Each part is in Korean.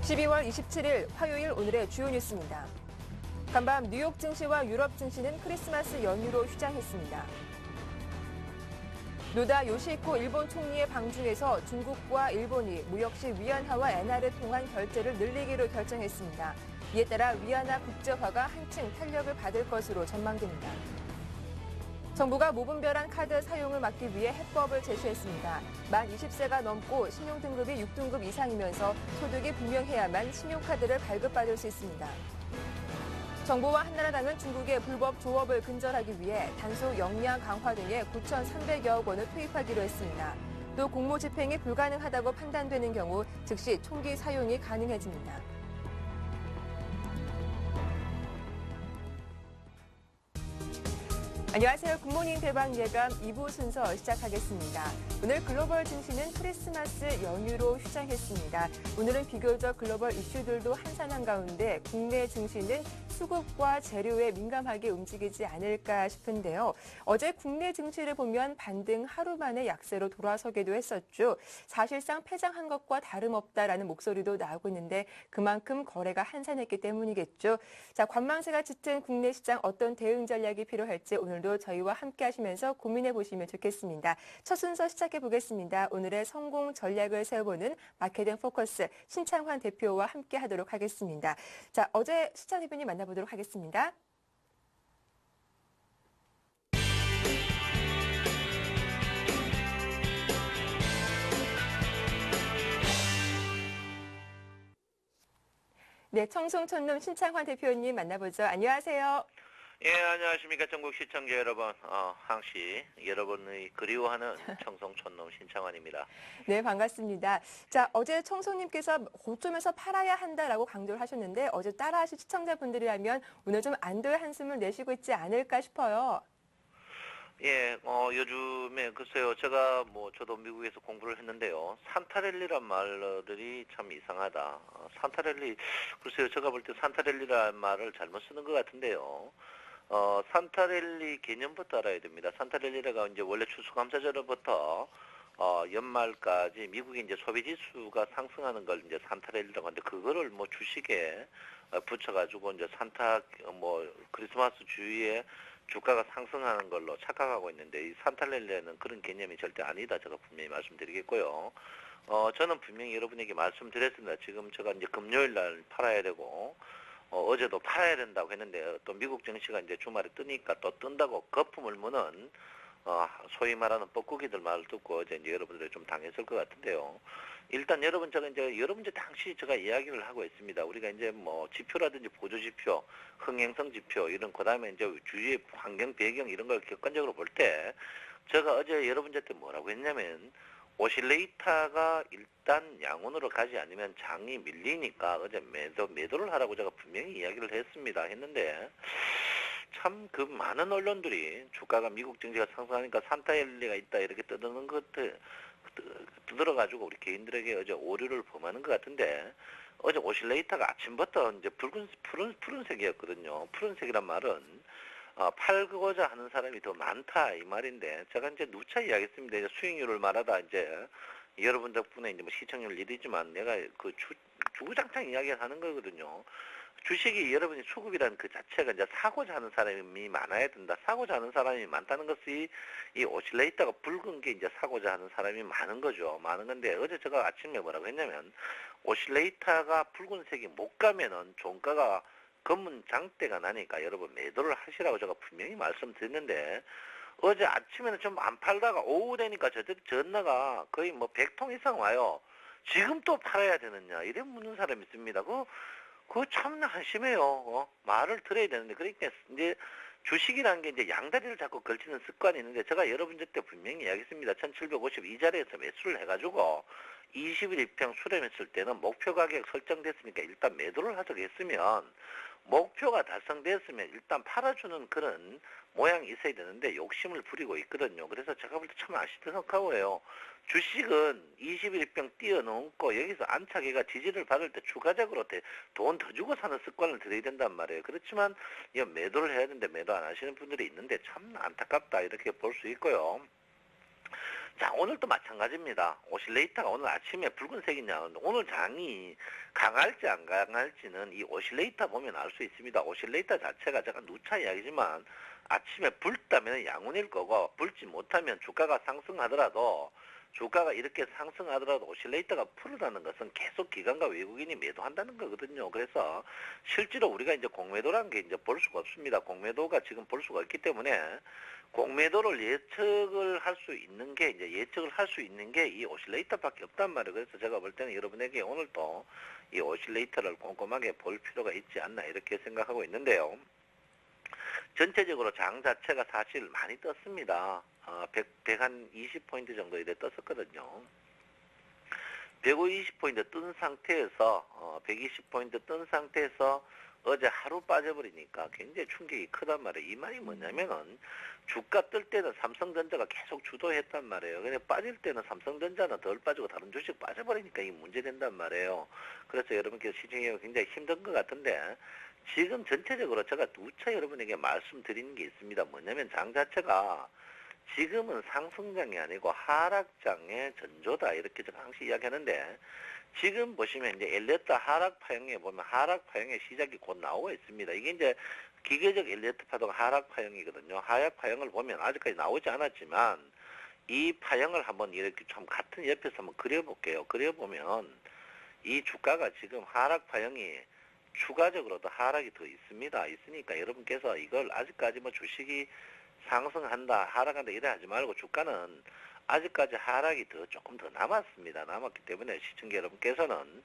12월 27일 화요일 오늘의 주요 뉴스입니다. 간밤 뉴욕 증시와 유럽 증시는 크리스마스 연휴로 휴장했습니다. 노다 요시히코 일본 총리의 방중에서 중국과 일본이 무역시 위안화와 엔화를 통한 결제를 늘리기로 결정했습니다. 이에 따라 위안화 국제화가 한층 탄력을 받을 것으로 전망됩니다. 정부가 무분별한 카드 사용을 막기 위해 해법을 제시했습니다. 만 20세가 넘고 신용등급이 6등급 이상이면서 소득이 분명해야만 신용카드를 발급받을 수 있습니다. 정부와 한나라당은 중국의 불법 조업을 근절하기 위해 단속 역량 강화 등에 9,300여억 원을 투입하기로 했습니다. 또 공모 집행이 불가능하다고 판단되는 경우 즉시 총기 사용이 가능해집니다. 안녕하세요. 굿모닝 대박 예감 2부 순서 시작하겠습니다. 오늘 글로벌 증시는 크리스마스 연휴로 휴장했습니다. 오늘은 비교적 글로벌 이슈들도 한산한 가운데 국내 증시는 수급과 재료에 민감하게 움직이지 않을까 싶은데요. 어제 국내 증시를 보면 반등 하루 만에 약세로 돌아서기도 했었죠. 사실상 패장한 것과 다름없다라는 목소리도 나오고 있는데 그만큼 거래가 한산했기 때문이겠죠. 자, 관망세가 짙은 국내 시장 어떤 대응 전략이 필요할지 오늘도 저희와 함께 하시면서 고민해 보시면 좋겠습니다. 첫 순서 시작해 보겠습니다. 오늘의 성공 전략을 세워보는 마켓앤 포커스 신창환 대표와 함께 하도록 하겠습니다. 자, 어제 시장 대표님 만나보도록 하겠습니다. 네, 청송촌놈 신창환 대표님 만나보죠. 안녕하세요. 예, 안녕하십니까. 전국 시청자 여러분. 항시 여러분의 그리워하는 청송촌놈 신창환입니다. 네, 반갑습니다. 자, 어제 청송님께서 고점에서 팔아야 한다라고 강조를 하셨는데 어제 따라하신 시청자분들이라면 오늘 좀 안도의 한숨을 내쉬고 있지 않을까 싶어요. 예, 요즘에 글쎄요. 제가 저도 미국에서 공부를 했는데요. 산타랠리란 말들이 참 이상하다. 산타랠리, 글쎄요. 제가 볼 때 산타랠리란 말을 잘못 쓰는 것 같은데요. 산타랠리 개념부터 알아야 됩니다. 산타랠리가 이제 원래 추수감사절부터 연말까지 미국의 이제 소비지수가 상승하는 걸 이제 산타랠리라고 하는데 그거를 주식에 붙여가지고 이제 산타 크리스마스 주위에 주가가 상승하는 걸로 착각하고 있는데 이 산타랠리는 그런 개념이 절대 아니다. 제가 분명히 말씀드리겠고요. 저는 분명히 여러분에게 말씀드렸습니다. 지금 제가 이제 금요일 날 팔아야 되고 어제도 팔아야 된다고 했는데 또 미국 증시가 이제 주말에 뜨니까 또 뜬다고 거품을 무는 소위 말하는 뻐꾸기들 말을 듣고 이제 여러분들이 좀 당했을 것 같은데요. 일단 제가 이제 여러분들 당시 제가 이야기를 하고 있습니다. 우리가 이제 지표라든지 보조 지표, 흥행성 지표 이런 그다음에 이제 주위의 환경 배경 이런 걸 객관적으로 볼 때 제가 어제 여러분들한테 뭐라고 했냐면 오실레이터가 일단 양온으로 가지 않으면 장이 밀리니까 어제 매도를 하라고 제가 분명히 이야기를 했는데 참 그 많은 언론들이 주가가 미국 증시가 상승하니까 산타랠리가 있다 이렇게 떠드는 것들 떠들어가지고 우리 개인들에게 어제 오류를 범하는 것 같은데 어제 오실레이터가 아침부터 이제 푸른색이었거든요. 푸른색이란 말은 팔고자 하는 사람이 더 많다 이 말인데 제가 이제 누차 이야기했습니다. 이제 수익률을 말하다 이제 여러분 덕분에 이제 시청률 1위지만 내가 그 주구장창 이야기를 하는 거거든요. 주식이 여러분이 수급이라는 그 자체가 이제 사고자 하는 사람이 많아야 된다. 사고자 하는 사람이 많다는 것이 이 오실레이터가 붉은 게 이제 사고자 하는 사람이 많은 거죠. 많은 건데 어제 제가 아침에 뭐라고 했냐면 오실레이터가 붉은색이 못 가면은 종가가 검은 장대가 나니까 여러분 매도를 하시라고 제가 분명히 말씀드렸는데 어제 아침에는 좀 안 팔다가 오후 되니까 전화가 거의 100통 이상 와요. 지금 또 팔아야 되느냐 이래 묻는 사람이 있습니다. 그거 참 한심해요. 말을 들어야 되는데 그러니까 이제 주식이라는 게 이제 양다리를 자꾸 걸치는 습관이 있는데 제가 여러분들 때 분명히 이야기했습니다. 1750 이 자리에서 매수를 해가지고 20일 입평 수렴했을 때는 목표 가격 설정됐으니까 일단 매도를 하자고 했으면 목표가 달성됐으면 일단 팔아주는 그런 모양이 있어야 되는데 욕심을 부리고 있거든요. 그래서 제가 볼 때 참 아시드석하고요. 주식은 21병 뛰어넘고 여기서 안착해가 지지를 받을 때 추가적으로 돈 더 주고 사는 습관을 들여야 된단 말이에요. 그렇지만 매도를 해야 되는데 매도 안 하시는 분들이 있는데 참 안타깝다 이렇게 볼 수 있고요. 자, 오늘도 마찬가지입니다. 오실레이터가 오늘 아침에 붉은색이냐, 오늘 장이 강할지 안 강할지는 이 오실레이터 보면 알 수 있습니다. 오실레이터 자체가 제가 누차 이야기지만 아침에 불다면 양운일 거고 불지 못하면 주가가 상승하더라도 주가가 이렇게 상승하더라도 오실레이터가 풀어나는 것은 계속 기관과 외국인이 매도한다는 거거든요. 그래서 실제로 우리가 이제 공매도라는 게 이제 볼 수가 없습니다. 공매도가 지금 볼 수가 없기 때문에 공매도를 예측을 할 수 있는 게 이제 예측을 할 수 있는 게 이 오실레이터밖에 없단 말이에요. 그래서 제가 볼 때는 여러분에게 오늘도 이 오실레이터를 꼼꼼하게 볼 필요가 있지 않나 이렇게 생각하고 있는데요. 전체적으로 장 자체가 사실 많이 떴습니다. 120포인트 정도 이래 떴었거든요. 120포인트 뜬 상태에서 120포인트 뜬 상태에서 어제 하루 빠져버리니까 굉장히 충격이 크단 말이에요. 이 말이 뭐냐면은 주가 뜰 때는 삼성전자가 계속 주도했단 말이에요. 근데 빠질 때는 삼성전자는 덜 빠지고 다른 주식 빠져버리니까 이게 문제된단 말이에요. 그래서 여러분께서 시청이 굉장히 힘든 것 같은데 지금 전체적으로 제가 누차 여러분에게 말씀드리는 게 있습니다. 뭐냐면 장 자체가 지금은 상승장이 아니고 하락장의 전조다 이렇게 제가 항상 이야기하는데 지금 보시면 이제 엘리어트 하락 파형에 보면 하락 파형의 시작이 곧 나오고 있습니다. 이게 이제 기계적 엘리어트 파동가 하락 파형이거든요. 하락 파형을 보면 아직까지 나오지 않았지만 이 파형을 한번 이렇게 좀 같은 옆에서 한번 그려볼게요. 그려보면 이 주가가 지금 하락 파형이 추가적으로도 하락이 더 있습니다. 있으니까 여러분께서 이걸 아직까지 뭐 주식이 상승한다, 하락한다 이래 하지 말고 주가는 아직까지 하락이 조금 더 남았습니다. 남았기 때문에 시청자 여러분께서는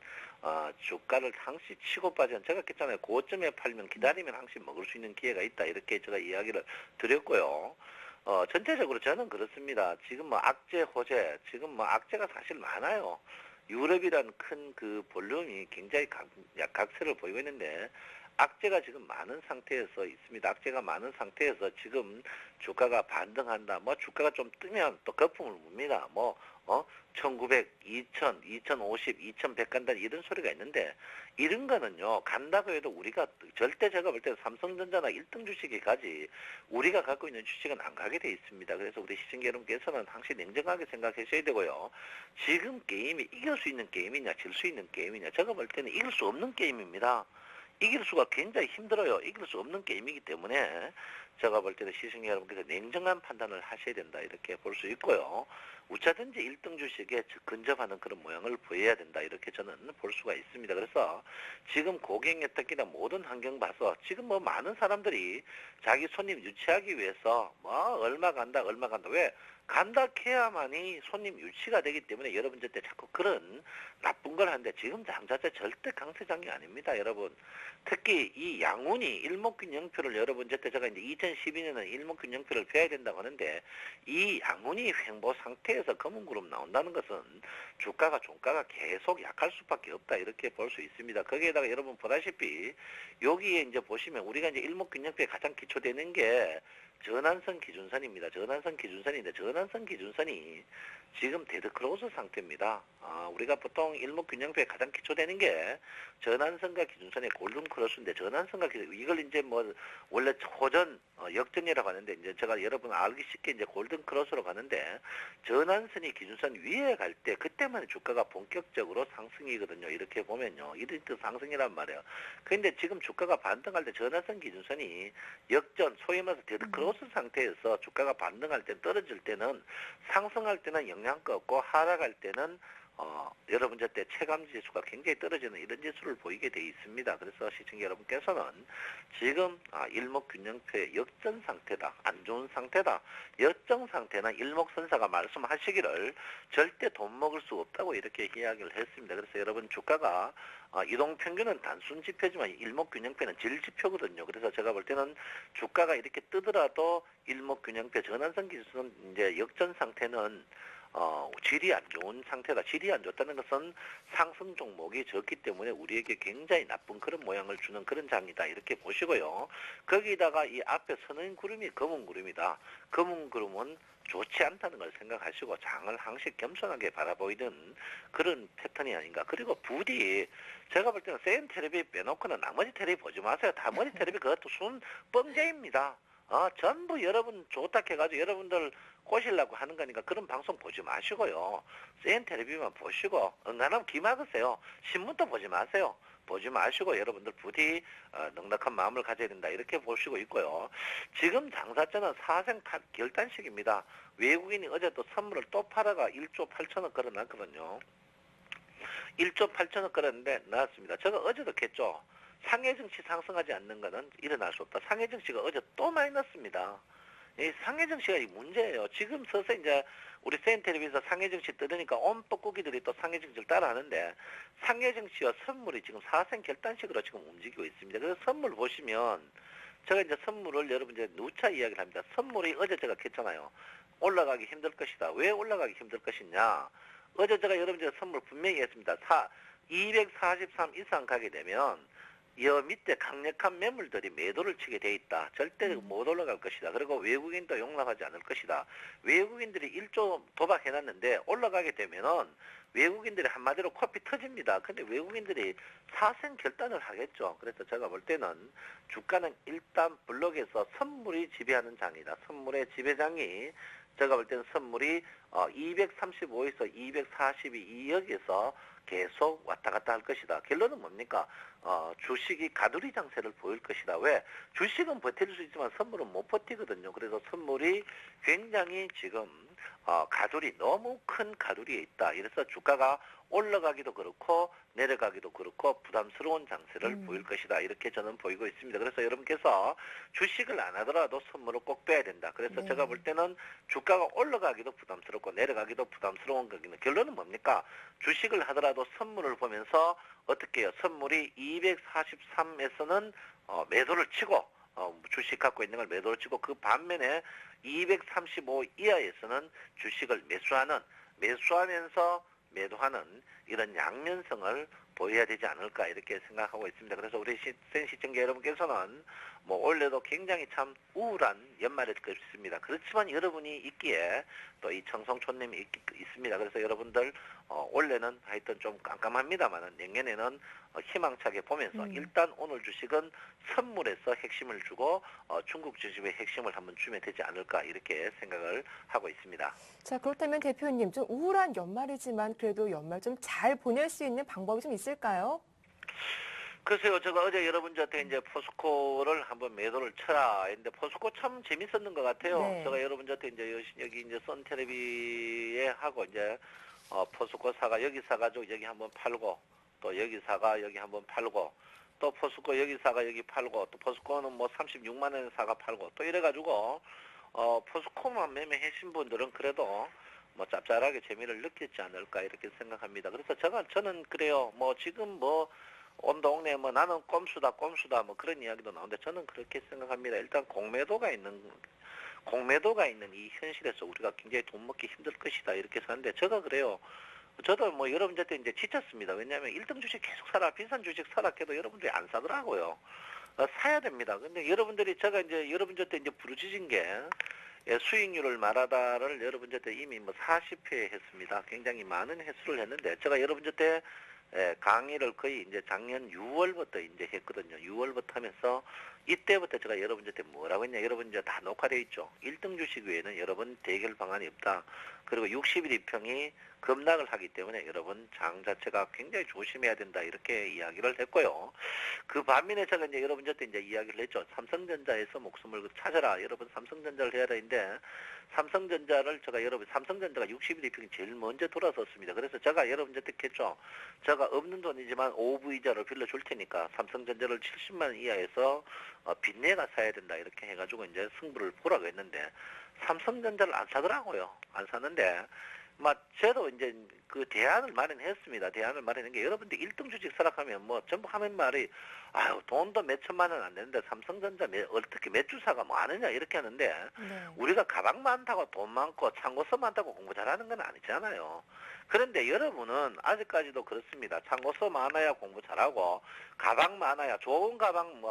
주가를 항시 치고 빠진 제가 했잖아요. 고점에 팔면 기다리면 항시 먹을 수 있는 기회가 있다. 이렇게 제가 이야기를 드렸고요. 전체적으로 저는 그렇습니다. 지금 뭐 악재, 호재, 지금 뭐 악재가 사실 많아요. 유럽이란 큰 그 볼륨이 굉장히 각세를 보이고 있는데 악재가 지금 많은 상태에서 있습니다. 악재가 많은 상태에서 지금 주가가 반등한다. 뭐 주가가 좀 뜨면 또 거품을 뭅니다. 1900, 2000, 2050, 2100 간다 이런 소리가 있는데 이런 거는요. 간다고 해도 우리가 절대 제가 볼 때 삼성전자나 1등 주식이 가지 우리가 갖고 있는 주식은 안 가게 돼 있습니다. 그래서 우리 시청자 여러분께서는 항상 냉정하게 생각하셔야 되고요. 지금 게임이 이길 수 있는 게임이냐 질 수 있는 게임이냐 제가 볼 때는 이길 수 없는 게임입니다. 이길 수가 굉장히 힘들어요. 이길 수 없는 게임이기 때문에 제가 볼 때는 시청자 여러분께서 냉정한 판단을 하셔야 된다. 이렇게 볼 수 있고요. 우차든지 1등 주식에 근접하는 그런 모양을 보여야 된다. 이렇게 저는 볼 수가 있습니다. 그래서 지금 고객 혜택이나 모든 환경 봐서 지금 뭐 많은 사람들이 자기 손님 유치하기 위해서 뭐 얼마 간다 왜 간다 해야만이 손님 유치가 되기 때문에 여러분들 자꾸 그런 나쁜 걸 하는데 지금 장 자체 절대 강세장이 아닙니다. 여러분 특히 이 양운이 일목균형표를 여러분 제때 제가 이제 2012년은 일목균형표를 펴야 된다고 하는데 이 양운이 횡보 상태에서 검은구름 나온다는 것은 주가가 종가가 계속 약할 수밖에 없다 이렇게 볼 수 있습니다. 거기에다가 여러분 보다시피 여기에 이제 보시면 우리가 이제 일목균형표에 가장 기초되는 게 전환선 기준선입니다. 전환선 기준선인데 전환선 기준선이 지금 데드크로스 상태입니다. 우리가 보통 일목균형표에 가장 기초되는 게 전환선과 기준선의 골든크로스인데 전환선과 기준 이걸 이제 뭐 원래 호전 역전이라고 하는데 이제 제가 여러분 알기 쉽게 이제 골든크로스로 가는데 전환선이 기준선 위에 갈 때 그때만 주가가 본격적으로 상승이거든요. 이렇게 보면요. 이런 뜻 상승이란 말이에요. 그런데 지금 주가가 반등할 때 전환선 기준선이 역전 소위 말해서 데드크로스 상태에서 주가가 반등할 때 떨어질 때는 상승할 때는 영향가 없고 하락할 때는 여러분 저때 체감 지수가 굉장히 떨어지는 이런 지수를 보이게 돼 있습니다. 그래서 시청자 여러분께서는 지금 일목균형표의 역전 상태다, 안 좋은 상태다, 역전 상태는 일목선사가 말씀하시기를 절대 돈 먹을 수 없다고 이렇게 이야기를 했습니다. 그래서 여러분 주가가 이동평균은 단순 지표지만 일목균형표는 질지표거든요. 그래서 제가 볼 때는 주가가 이렇게 뜨더라도 일목균형표 전환선 기준 이제 역전 상태는 질이 안 좋은 상태다. 질이 안 좋다는 것은 상승 종목이 적기 때문에 우리에게 굉장히 나쁜 그런 모양을 주는 그런 장이다. 이렇게 보시고요. 거기다가 이 앞에 서는 구름이 검은 구름이다. 검은 구름은 좋지 않다는 걸 생각하시고 장을 항상 겸손하게 바라보이는 그런 패턴이 아닌가. 그리고 부디 제가 볼 때는 센 테레비 빼놓고는 나머지 테레비 보지 마세요. 나머지 테레비 그것도 순 뻥제입니다. 전부 여러분 좋다 해가지고 여러분들 꼬시려고 하는 거니까 그런 방송 보지 마시고요. 센 텔레비만 보시고 응안하면 기막으세요. 신문도 보지 마세요. 보지 마시고 여러분들 부디 넉넉한 마음을 가져야 된다 이렇게 보시고 있고요. 지금 장사자는 사생 결단식입니다. 외국인이 어제 또 선물을 또 팔아가 1조 8천억 걸어놨거든요. 1조 8천억 걸었는데 나왔습니다. 제가 어제도 했죠. 상해 증시 상승하지 않는 것은 일어날 수 없다. 상해 증시가 어제 또 많이 났습니다. 이 상해 증시가 이 문제예요. 지금 서서 이제 우리 센텔레비에서 상해 증시 뜨니까 온 뻐꾸기들이 또 상해 증시를 따라하는데 상해 증시와 선물이 지금 사생 결단식으로 지금 움직이고 있습니다. 그래서 선물 보시면 제가 이제 선물을 여러분 이제 누차 이야기를 합니다. 선물이 어제 제가 했잖아요. 올라가기 힘들 것이다. 왜 올라가기 힘들 것이냐? 어제 제가 여러분들 선물 분명히 했습니다. 243 이상 가게 되면 여 밑에 강력한 매물들이 매도를 치게 돼 있다. 절대 못 올라갈 것이다. 그리고 외국인도 용납하지 않을 것이다. 외국인들이 1조 도박해놨는데 올라가게 되면은 외국인들이 한마디로 코피 터집니다. 근데 외국인들이 사생 결단을 하겠죠. 그래서 제가 볼 때는 주가는 일단 블록에서 선물이 지배하는 장이다. 선물의 지배장이 제가 볼 때는 선물이 235에서 242 여기에서 계속 왔다 갔다 할 것이다. 결론은 뭡니까? 주식이 가두리 장세를 보일 것이다. 왜? 주식은 버틸 수 있지만 선물은 못 버티거든요. 그래서 선물이 굉장히 지금 가두리, 너무 큰 가두리에 있다. 이래서 주가가 올라가기도 그렇고 내려가기도 그렇고 부담스러운 장세를 보일 것이다. 이렇게 저는 보이고 있습니다. 그래서 여러분께서 주식을 안 하더라도 선물을 꼭 빼야 된다. 그래서 네. 제가 볼 때는 주가가 올라가기도 부담스럽고 내려가기도 부담스러운 거기는 결론은 뭡니까? 주식을 하더라도 선물을 보면서 어떻게 해요? 선물이 243에서는 매도를 치고 주식 갖고 있는 걸 매도를 치고 그 반면에 235 이하에서는 주식을 매수하면서 매도하는 이런 양면성을 보여야 되지 않을까 이렇게 생각하고 있습니다. 그래서 우리 센 시청자 여러분께서는 뭐 올해도 굉장히 참 우울한 연말일 것입니다. 그렇지만 여러분이 있기에 또 이 청송촌님이 있습니다. 그래서 여러분들 올해는 하여튼 좀 깜깜합니다만 내년에는 희망차게 보면서 일단 오늘 주식은 선물에서 핵심을 주고 중국 주식의 핵심을 한번 주면 되지 않을까 이렇게 생각을 하고 있습니다. 자, 그렇다면 대표님, 좀 우울한 연말이지만 그래도 연말 좀 잘 보낼 수 있는 방법이 좀 있을까요? 글쎄요, 제가 어제 여러분들한테 이제 포스코를 한번 매도를 쳐라 했는데 포스코 참 재밌었는 것 같아요. 네. 제가 여러분들한테 이제 여기 이제 선텔레비에 하고 이제 포스코 사가 여기 사가지고 여기 한번 팔고 또 여기 사가 여기 한번 팔고 또 포스코 여기 사가 여기 팔고 또 포스코는 뭐 36만 원에 사가 팔고 또 이래가지고 포스코만 매매하신 분들은 그래도 뭐 짭짤하게 재미를 느꼈지 않을까 이렇게 생각합니다. 그래서 저는 그래요. 뭐 지금 뭐 온 동네 뭐 나는 꼼수다 뭐 그런 이야기도 나오는데 저는 그렇게 생각합니다. 일단 공매도가 있는 이 현실에서 우리가 굉장히 돈 먹기 힘들 것이다 이렇게 사는데 제가 그래요. 저도 뭐 여러분들한테 이제 지쳤습니다. 왜냐하면 1등 주식 계속 사라 비싼 주식 사라 해도 여러분들이 안 사더라고요. 사야 됩니다. 근데 여러분들이 제가 이제 여러분들한테 이제 부르짖은 게 수익률을 말하다를 여러분들한테 이미 뭐 40회 했습니다. 굉장히 많은 횟수를 했는데 제가 여러분들한테 강의를 거의 이제 작년 6월부터 이제 했거든요. 6월부터 하면서 이때부터 제가 여러분들한테 뭐라고 했냐. 여러분 이제 다 녹화되어 있죠. 1등 주식 외에는 여러분 대결 방안이 없다. 그리고 60일 이평이 급락을 하기 때문에 여러분 장 자체가 굉장히 조심해야 된다. 이렇게 이야기를 했고요. 그 반면에 제가 이제 여러분들한테 이제 이야기를 했죠. 삼성전자에서 목숨을 찾아라. 여러분 삼성전자를 해야 되는데 삼성전자를 삼성전자가 60일 이평이 제일 먼저 돌아섰습니다. 그래서 제가 여러분들한테 했죠. 제가 없는 돈이지만 OV이자를 빌려줄 테니까 삼성전자를 70만 원 이하에서 빚내가 사야 된다. 이렇게 해가지고 이제 승부를 보라고 했는데 삼성전자를 안 사더라고요. 안 사는데 저도 이제 그 대안을 마련했습니다. 대안을 마련한 게 여러분들 1등 주식 사락하면 뭐 전부 하는 말이 아유 돈도 몇 천만 원 안 되는데 삼성전자 어떻게 몇 주 사가 뭐 아느냐 이렇게 하는데 네. 우리가 가방 많다고 돈 많고 참고서 많다고 공부 잘하는 건 아니잖아요. 그런데 여러분은 아직까지도 그렇습니다. 참고서 많아야 공부 잘하고 가방 많아야 좋은 가방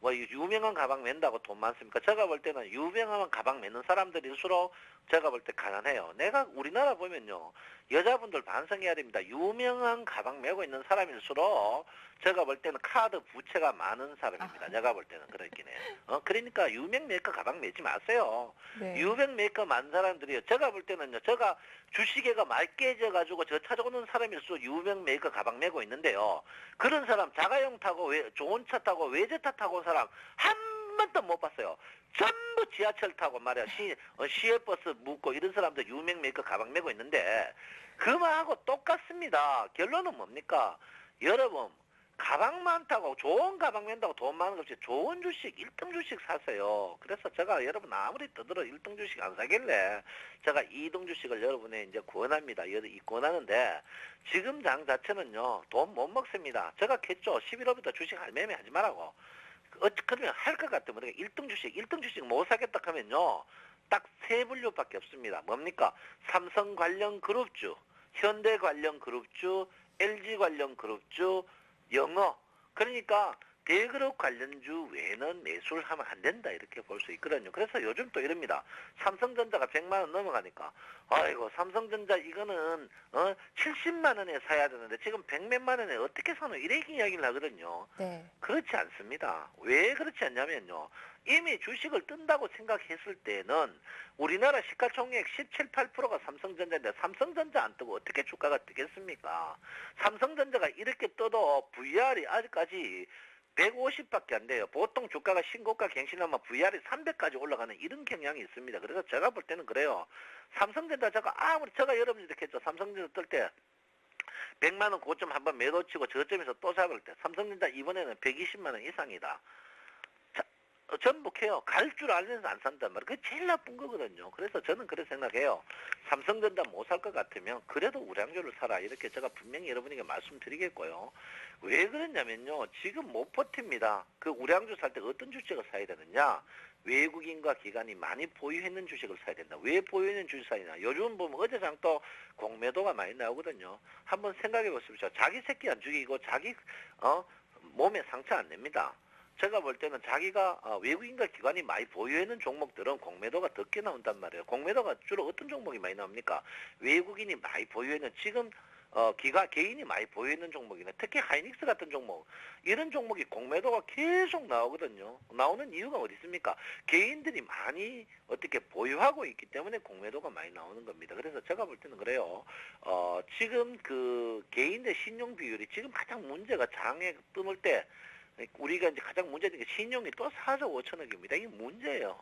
뭐 유명한 가방 맨다고 돈 많습니까? 제가 볼 때는 유명한 가방 매는 사람들일수록 제가 볼 때 가난해요. 내가 우리나라 보면요. 여자분들 반성해야 됩니다. 유명한 가방 메고 있는 사람일수록 제가 볼 때는 카드 부채가 많은 사람입니다. 내가 볼 때는 그렇긴 해. 그러니까 유명 메이커 가방 매지 마세요. 네. 유명 메이커 많은 사람들이요. 제가 볼 때는요. 제가 주식회가 많이 깨져가지고 저 찾아오는 사람일수록 유명 메이커 가방 메고 있는데요. 그런 사람 자가용 타고 좋은 차 타고 외제차 타고 온 사람 한 번도 못 봤어요. 전부 지하철 타고 말이야 시외버스 묵고 이런 사람들 유명 메이커 가방 메고 있는데 그만하고 똑같습니다. 결론은 뭡니까? 여러분 가방만 타고 좋은 가방 맨다고 돈 많은 것 없이 좋은 주식 1등 주식 사세요. 그래서 제가 여러분 아무리 떠들어 1등 주식 안 사길래 제가 2등 주식을 여러분에 이제 권합니다. 권하는데 지금 장 자체는요 돈 못 먹습니다. 제가 겠죠. 11월부터 주식 매매 하지 말라고. 그러면 할 것 같으면 1등 주식 못 사겠다 하면요. 딱 세 분류밖에 없습니다. 뭡니까? 삼성 관련 그룹주, 현대 관련 그룹주, LG 관련 그룹주, 영어. 그러니까 대그룹 관련주 외에는 매수를 하면 안 된다 이렇게 볼 수 있거든요. 그래서 요즘 또 이럽니다. 삼성전자가 100만 원 넘어가니까 아이고 삼성전자 이거는 70만 원에 사야 되는데 지금 100몇만 원에 어떻게 사노 이렇게 이야기를 하거든요. 네. 그렇지 않습니다. 왜 그렇지 않냐면요. 이미 주식을 뜬다고 생각했을 때는 우리나라 시가총액 17, 8%가 삼성전자인데 삼성전자 안 뜨고 어떻게 주가가 뜨겠습니까? 삼성전자가 이렇게 떠도 VR이 아직까지 150밖에 안 돼요. 보통 주가가 신고가 갱신하면 VR이 300까지 올라가는 이런 경향이 있습니다. 그래서 제가 볼 때는 그래요. 삼성전자 제가 여러분이 이렇게 했죠. 삼성전자 뜰 때 100만 원 고점 한번 매도 치고 저점에서 또 잡을 때 삼성전자 이번에는 120만 원 이상이다. 전복해요. 갈 줄 알면서 안 산단 말이에요. 그게 제일 나쁜 거거든요. 그래서 저는 그렇게 생각해요. 삼성전자 못 살 것 같으면 그래도 우량주를 사라. 이렇게 제가 분명히 여러분에게 말씀드리겠고요. 왜 그러냐면요. 지금 못 버팁니다. 그 우량주 살 때 어떤 주식을 사야 되느냐. 외국인과 기관이 많이 보유했는 주식을 사야 된다. 왜 보유했는 주식 사야 되냐. 요즘 보면 어제장 또 공매도가 많이 나오거든요. 한번 생각해 보십시오. 자기 새끼 안 죽이고 자기 몸에 상처 안 냅니다. 제가 볼 때는 자기가 외국인과 기관이 많이 보유하는 종목들은 공매도가 적게 나온단 말이에요. 공매도가 주로 어떤 종목이 많이 나옵니까? 외국인이 많이 보유하는 지금 개인이 많이 보유하는 종목이나 특히 하이닉스 같은 종목 이런 종목이 공매도가 계속 나오거든요. 나오는 이유가 어디 있습니까? 개인들이 많이 어떻게 보유하고 있기 때문에 공매도가 많이 나오는 겁니다. 그래서 제가 볼 때는 그래요. 지금 그 개인의 신용 비율이 지금 가장 문제가 장에 뜸을 때 우리가 이제 가장 문제된 게 신용이 또 4조 5천억입니다. 이게 문제예요.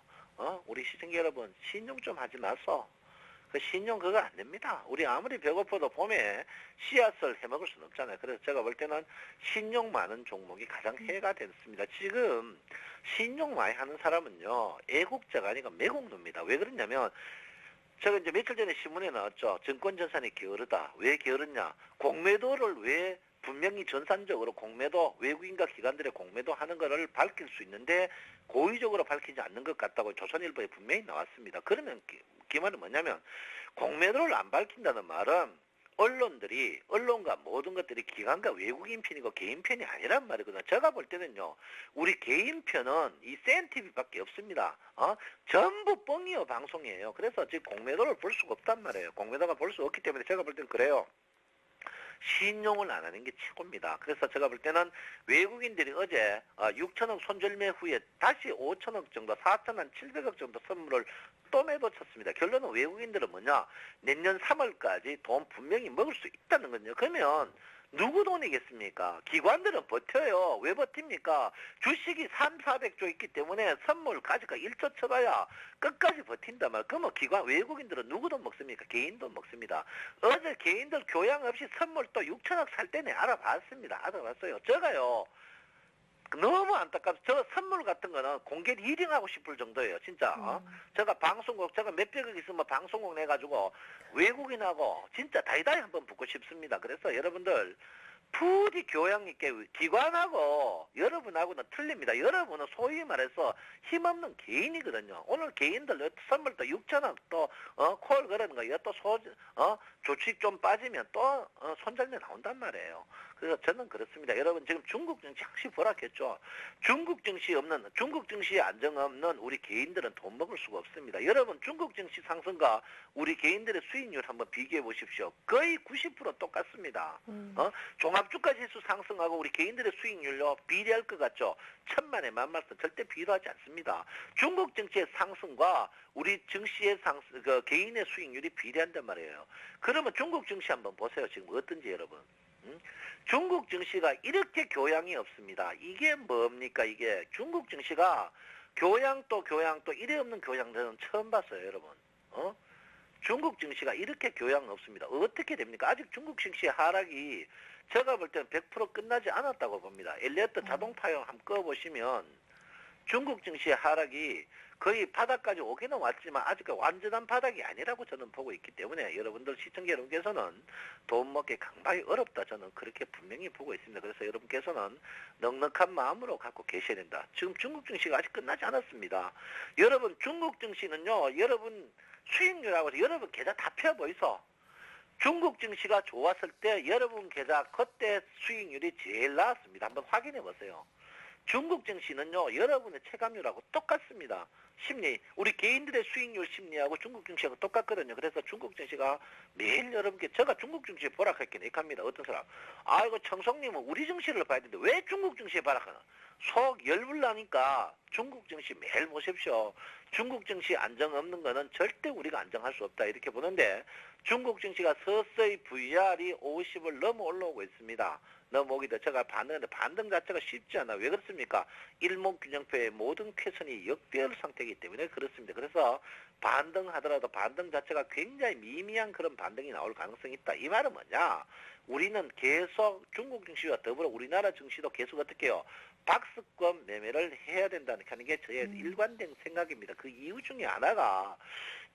우리 시청자 여러분, 신용 좀 하지 마소. 그 신용 그거 안 됩니다. 우리 아무리 배고파도 봄에 씨앗을 해먹을 수는 없잖아요. 그래서 제가 볼 때는 신용 많은 종목이 가장 해가 됐습니다. 지금 신용 많이 하는 사람은요, 애국자가 아니라 매국노입니다. 왜 그러냐면, 제가 이제 며칠 전에 신문에 나왔죠. 증권전산이 게으르다. 왜 게으르냐? 공매도를 왜 분명히 전산적으로 공매도, 외국인과 기관들의 공매도 하는 것을 밝힐 수 있는데 고의적으로 밝히지 않는 것 같다고 조선일보에 분명히 나왔습니다. 그러면 그 말은 뭐냐면 공매도를 안 밝힌다는 말은 언론과 모든 것들이 기관과 외국인 편이고 개인 편이 아니란 말이거든요. 제가 볼 때는요, 우리 개인 편은 이 CNTV밖에 없습니다. 전부 뻥이요, 방송이에요. 그래서 지금 공매도를 볼 수가 없단 말이에요. 공매도가 볼 수 없기 때문에 제가 볼 때는 그래요. 신용을 안 하는 게 최고입니다. 그래서 제가 볼 때는 외국인들이 어제 6천억 손절매 후에 다시 5천억 정도, 4천 700억 정도 선물을 또 매도 쳤습니다. 결론은 외국인들은 뭐냐? 내년 3월까지 돈 분명히 먹을 수 있다는 거죠. 그러면 누구 돈이겠습니까? 기관들은 버텨요. 왜 버팁니까? 주식이 400조 있기 때문에 선물 가지가 1조 쳐봐야 끝까지 버틴단 말이에요. 그러면 외국인들은 누구 돈 먹습니까? 개인 돈 먹습니다. 어제 개인들 교양 없이 선물 또 6천억 살 때는 알아봤습니다. 알아봤어요. 제가요. 너무 안타깝죠. 저 선물 같은 거는 공개 리딩하고 싶을 정도예요. 진짜. 제가 방송국, 제가 몇백억 있으면 방송국 내가지고 외국인하고 진짜 다이다이 한번 붙고 싶습니다. 그래서 여러분들 부디 교양 있게 기관하고 여러분하고는 틀립니다. 여러분은 소위 말해서 힘없는 개인이거든요. 오늘 개인들 선물 또 6천원 또 콜 그러는 거 또 조칙 좀 빠지면 또 손절매 나온단 말이에요. 그래서 저는 그렇습니다. 여러분 지금 중국 증시 확실히 보락했죠. 중국 증시 안정 없는 우리 개인들은 돈 먹을 수가 없습니다. 여러분 중국 증시 상승과 우리 개인들의 수익률 한번 비교해 보십시오. 거의 90% 똑같습니다. 종합주가 지수 상승하고 우리 개인들의 수익률요 비례할 것 같죠. 천만에 만만선 절대 비교하지 않습니다. 중국 증시의 상승과 우리 증시의 개인의 수익률이 비례한단 말이에요. 그러면 중국 증시 한번 보세요. 지금 어떤지 여러분. 중국 증시가 이렇게 교양이 없습니다. 이게 뭡니까? 이게 중국 증시가 교양도 이래 없는 교양 저는 처음 봤어요, 여러분. 중국 증시가 이렇게 교양 없습니다. 어떻게 됩니까? 아직 중국 증시의 하락이 제가 볼 때는 100% 끝나지 않았다고 봅니다. 엘리어트 자동파형 한번 꺼보시면 중국 증시의 하락이 거의 바닥까지 오기는 왔지만 아직 완전한 바닥이 아니라고 저는 보고 있기 때문에 여러분들 시청자 여러분께서는 돈 먹기 강박이 어렵다 저는 그렇게 분명히 보고 있습니다. 그래서 여러분께서는 넉넉한 마음으로 갖고 계셔야 된다. 지금 중국 증시가 아직 끝나지 않았습니다. 여러분 중국 증시는요. 여러분 수익률하고 여러분 계좌 다 펴보이소. 중국 증시가 좋았을 때 여러분 계좌 그때 수익률이 제일 나았습니다. 한번 확인해 보세요. 중국 증시는요, 여러분의 체감률하고 똑같습니다. 심리, 우리 개인들의 수익률 심리하고 중국 증시하고 똑같거든요. 그래서 중국 증시가 매일 여러분께, 제가 중국 증시에 보락할게 내합니다. 어떤 사람, 아이고, 청성님은 우리 증시를 봐야 되는데 왜 중국 증시에 보락하나? 속 열불나니까 중국 증시 매일 보십시오. 중국 증시 안정 없는 거는 절대 우리가 안정할 수 없다. 이렇게 보는데, 중국 증시가 서서히 VR이 50을 넘어 올라오고 있습니다. 넘어오기도 제가 반등하는데 반등 자체가 쉽지 않아. 왜 그렇습니까? 일목균형표의 모든 쾌선이 역배열 상태이기 때문에 그렇습니다. 그래서 반등하더라도 반등 자체가 굉장히 미미한 그런 반등이 나올 가능성이 있다. 이 말은 뭐냐? 우리는 계속 중국 증시와 더불어 우리나라 증시도 계속 어떻게 해요? 박스권 매매를 해야 된다는 게 저의 일관된 생각입니다. 그 이유 중에 하나가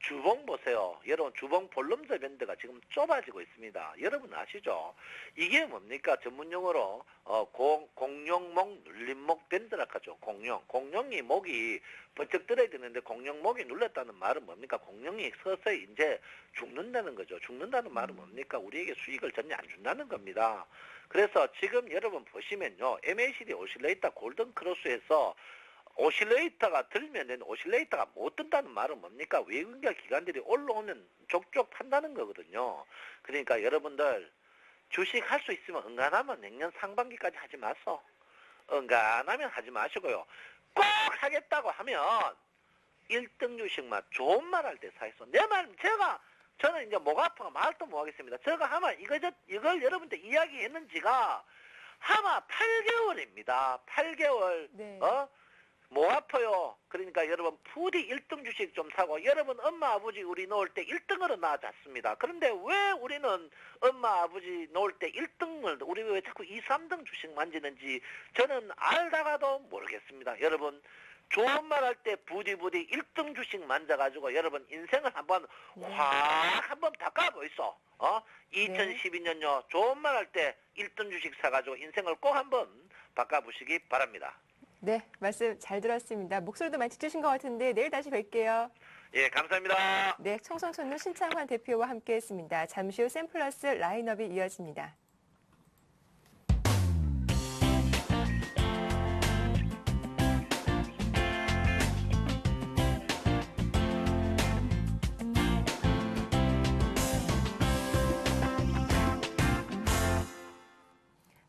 주봉 보세요. 여러분 주봉 볼륨저 밴드가 지금 좁아지고 있습니다. 여러분 아시죠? 이게 뭡니까? 전문용어로 공룡목 눌림목 밴드라 하죠. 공룡이 목이 번쩍 들어야 되는데 공룡 목이 눌렸다는 말은 뭡니까? 공룡이 서서히 이제 죽는다는 거죠. 죽는다는 말은 뭡니까? 우리에게 수익을 전혀 안 준다는 겁니다. 그래서 지금 여러분 보시면요. MACD 오실레이터 골든 크로스에서 오실레이터가 들면 되는 오실레이터가 못 뜬다는 말은 뭡니까? 외국인과 기관들이 올라오면 족족 판다는 거거든요. 그러니까 여러분들 주식 할 수 있으면 응간하면 내년 상반기까지 하지 마소. 응간하면 하지 마시고요. 꼭 하겠다고 하면 1등 주식만 좋은 말 할 때 사있어. 내 말 저는 이제 목 아파가 말도 못 하겠습니다. 제가 하면 이걸 여러분들 이야기했는지가 아마 8개월입니다. 8개월. 네. 목 아파요. 그러니까 여러분 부디 1등 주식 좀 사고 여러분 엄마 아버지 우리 놓을 때 1등으로 낳아줬습니다. 그런데 왜 우리는 엄마 아버지 놓을 때 1등을 우리 왜 자꾸 2, 3등 주식 만지는지 저는 알다가도 모르겠습니다. 여러분 좋은 말 할 때 부디 1등 주식 만져가지고 여러분 인생을 한번 확 한번 바꿔보이소. 2012년요 좋은 말 할 때 1등 주식 사가지고 인생을 꼭 한번 바꿔보시기 바랍니다. 네, 말씀 잘 들었습니다. 목소리도 많이 지치신 것 같은데 내일 다시 뵐게요. 예, 감사합니다. 네, 청성촌로 신창환 대표와 함께했습니다. 잠시 후 샘플러스 라인업이 이어집니다.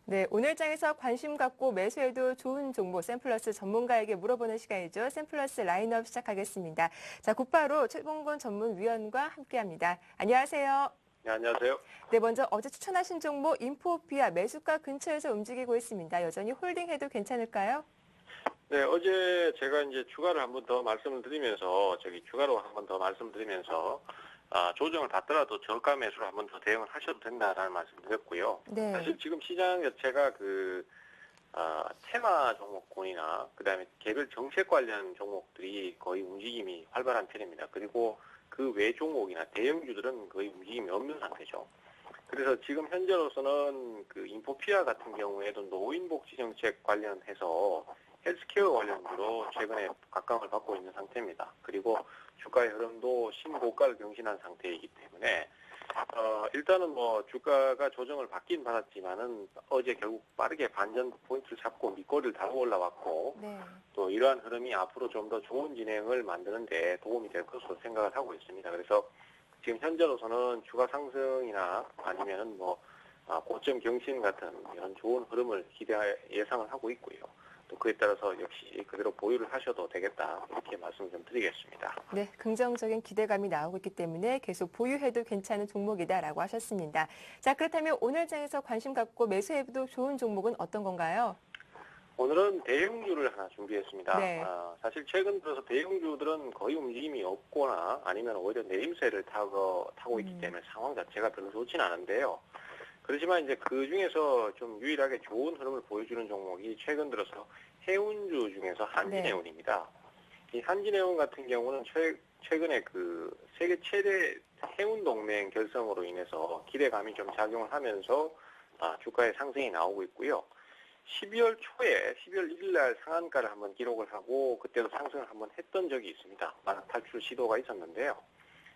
네, 오늘 장에서 관심 갖고 매수해도 좋은 종목 샘플러스 전문가에게 물어보는 시간이죠. 샘플러스 라인업 시작하겠습니다. 자, 곧바로 최봉곤 전문위원과 함께합니다. 안녕하세요. 네, 안녕하세요. 네, 먼저 어제 추천하신 종목 인포피아 매수가 근처에서 움직이고 있습니다. 여전히 홀딩해도 괜찮을까요? 네, 어제 제가 이제 추가로 한 번 더 말씀을 드리면서 조정을 받더라도 저가 매수로 한 번 더 대응을 하셔도 된다라는 말씀 드렸고요. 네. 사실 지금 시장 자체가 테마 종목군이나 그다음에 개별 정책 관련 종목들이 거의 움직임이 활발한 편입니다. 그리고 그 외 종목이나 대형주들은 거의 움직임이 없는 상태죠. 그래서 지금 현재로서는 그 인포피아 같은 경우에도 노인복지 정책 관련해서 헬스케어 관련주로 최근에 각광을 받고 있는 상태입니다. 그리고 주가의 흐름도 신고가를 경신한 상태이기 때문에 일단은 뭐 주가가 조정을 받긴 받았지만은 어제 결국 빠르게 반전 포인트를 잡고 밑거리를 다고 올라왔고 네. 또 이러한 흐름이 앞으로 좀 더 좋은 진행을 만드는 데 도움이 될 것으로 생각을 하고 있습니다. 그래서 지금 현재로서는 주가 상승이나 아니면은 뭐 고점 경신 같은 이런 좋은 흐름을 예상을 하고 있고요. 또 그에 따라서 역시 그대로 보유를 하셔도 되겠다 이렇게 말씀 좀 드리겠습니다. 네, 긍정적인 기대감이 나오고 있기 때문에 계속 보유해도 괜찮은 종목이다라고 하셨습니다. 자, 그렇다면 오늘 장에서 관심 갖고 매수해도 좋은 종목은 어떤 건가요? 오늘은 대형주를 하나 준비했습니다. 네. 사실 최근 들어서 대형주들은 거의 움직임이 없거나 아니면 오히려 내림세를 타고 있기 때문에 상황 자체가 별로 좋지는 않은데요. 그렇지만 이제 그 중에서 좀 유일하게 좋은 흐름을 보여주는 종목이 최근 들어서 해운주 중에서 한진해운입니다. 이 한진해운 같은 경우는 최근에 그 세계 최대 해운 동맹 결성으로 인해서 기대감이 좀 작용을 하면서 주가의 상승이 나오고 있고요. 12월 1일 날 상한가를 한번 기록을 하고 그때도 상승을 한번 했던 적이 있습니다. 만약 탈출 시도가 있었는데요.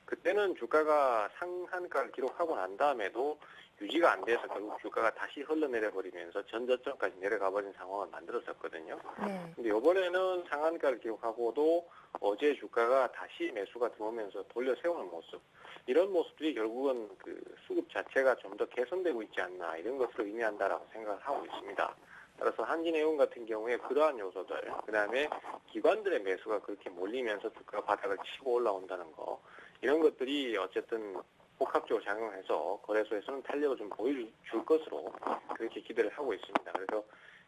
그때는 주가가 상한가를 기록하고 난 다음에도 유지가 안 돼서 결국 주가가 다시 흘러내려 버리면서 전저점까지 내려가 버린 상황을 만들었었거든요. 네. 근데 이번에는 상한가를 기록하고도 어제 주가가 다시 매수가 들어오면서 돌려 세우는 모습, 이런 모습들이 결국은 그 수급 자체가 좀 더 개선되고 있지 않나 이런 것을 의미한다라고 생각을 하고 있습니다. 따라서 한진해운 같은 경우에 그러한 요소들, 그다음에 기관들의 매수가 그렇게 몰리면서 주가 바닥을 치고 올라온다는 거, 이런 것들이 어쨌든 복합적으로 작용해서 거래소에서는 탄력을 좀 보여줄 것으로 그렇게 기대를 하고 있습니다. 그래서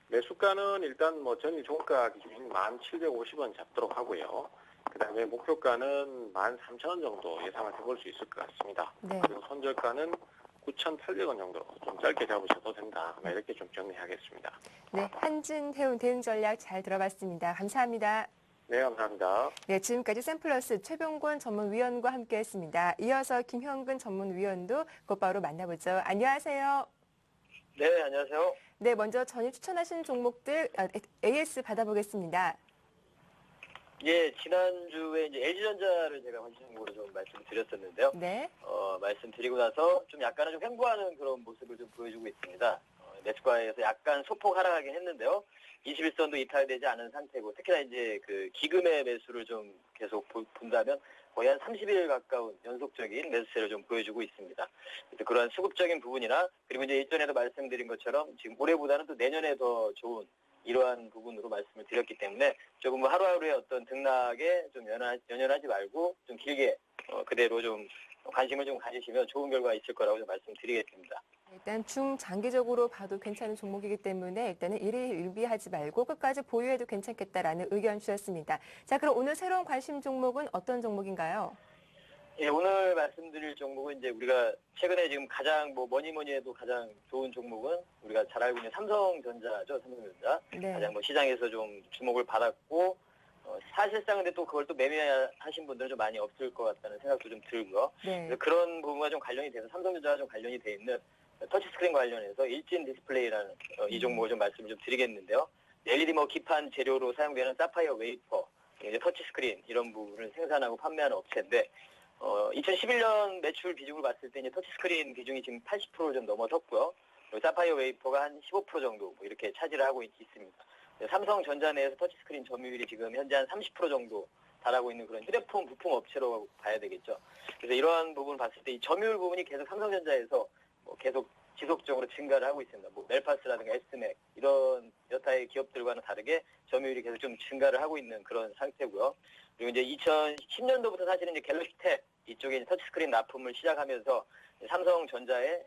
매수가는 일단 뭐 전일 종가 기준인 1,750원 잡도록 하고요. 그다음에 목표가는 13,000원 정도 예상을 해볼 수 있을 것 같습니다. 네. 그리고 손절가는 9,800원 정도 좀 짧게 잡으셔도 된다. 이렇게 좀 정리하겠습니다. 네, 한진해운 대응 전략 잘 들어봤습니다. 감사합니다. 네, 감사합니다. 네, 지금까지 샘플러스 최병권 전문위원과 함께했습니다. 이어서 김형근 전문위원도 곧바로 만나보죠. 안녕하세요. 네, 안녕하세요. 네, 먼저 전일 추천하신 종목들 AS 받아보겠습니다. 예, 지난주에 이제 LG전자를 제가 관심종목으로 좀 말씀드렸었는데요. 네. 말씀드리고 나서 좀 약간은 좀 횡보하는 그런 모습을 좀 보여주고 있습니다. 매수가에서 약간 소폭 하락하긴 했는데요. 21선도 이탈되지 않은 상태고, 특히나 이제 그 기금의 매수를 좀 계속 본다면 거의 한 30일 가까운 연속적인 매수세를 좀 보여주고 있습니다. 그래서 그러한 수급적인 부분이나, 그리고 이제 이전에도 말씀드린 것처럼 지금 올해보다는 또 내년에 더 좋은 이러한 부분으로 말씀을 드렸기 때문에 조금 뭐 하루하루의 어떤 등락에 좀 연연하지 말고 좀 길게 그대로 좀 관심을 좀 가지시면 좋은 결과가 있을 거라고 좀 말씀드리겠습니다. 일단 중장기적으로 봐도 괜찮은 종목이기 때문에 일단은 일희일비하지 말고 끝까지 보유해도 괜찮겠다라는 의견 주셨습니다. 자, 그럼 오늘 새로운 관심 종목은 어떤 종목인가요? 예, 오늘 말씀드릴 종목은 이제 우리가 최근에 지금 가장 뭐 뭐니 해도 가장 좋은 종목은 우리가 잘 알고 있는 삼성전자죠, 삼성전자. 네. 가장 뭐 시장에서 좀 주목을 받았고, 사실상 근데 또 그걸 또 매매하신 분들은 좀 많이 없을 것 같다는 생각도 좀 들고요. 네. 그래서 그런 부분과 좀 관련이 돼서 삼성전자와 좀 관련이 돼 있는 터치스크린 관련해서 일진 디스플레이라는 이 종목을 좀 말씀을 좀 드리겠는데요. LED 뭐 기판 재료로 사용되는 사파이어 웨이퍼, 이제 터치스크린 이런 부분을 생산하고 판매하는 업체인데 2011년 매출 비중을 봤을 때 이제 터치스크린 비중이 지금 80%를 좀 넘어섰고요. 그리고 사파이어 웨이퍼가 한 15% 정도 뭐 이렇게 차지를 하고 있습니다. 삼성전자 내에서 터치스크린 점유율이 지금 현재 한 30% 정도 달하고 있는 그런 휴대폰 부품 업체로 봐야 되겠죠. 그래서 이러한 부분을 봤을 때 이 점유율 부분이 계속 삼성전자에서 뭐 계속 지속적으로 증가를 하고 있습니다. 뭐 멜파스라든가 에스맥 이런 여타의 기업들과는 다르게 점유율이 계속 좀 증가를 하고 있는 그런 상태고요. 그리고 이제 2010년도부터 사실은 이제 갤럭시 탭 이쪽에 이제 터치스크린 납품을 시작하면서 삼성전자의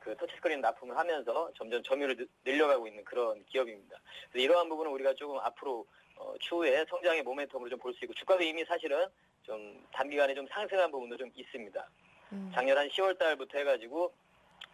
그 터치스크린 납품을 하면서 점점 점유율을 늘려가고 있는 그런 기업입니다. 그래서 이러한 부분은 우리가 조금 앞으로 추후에 성장의 모멘텀으로 좀 볼 수 있고 주가도 이미 사실은 좀 단기간에 좀 상승한 부분도 좀 있습니다. 작년 한 10월 달부터 해가지고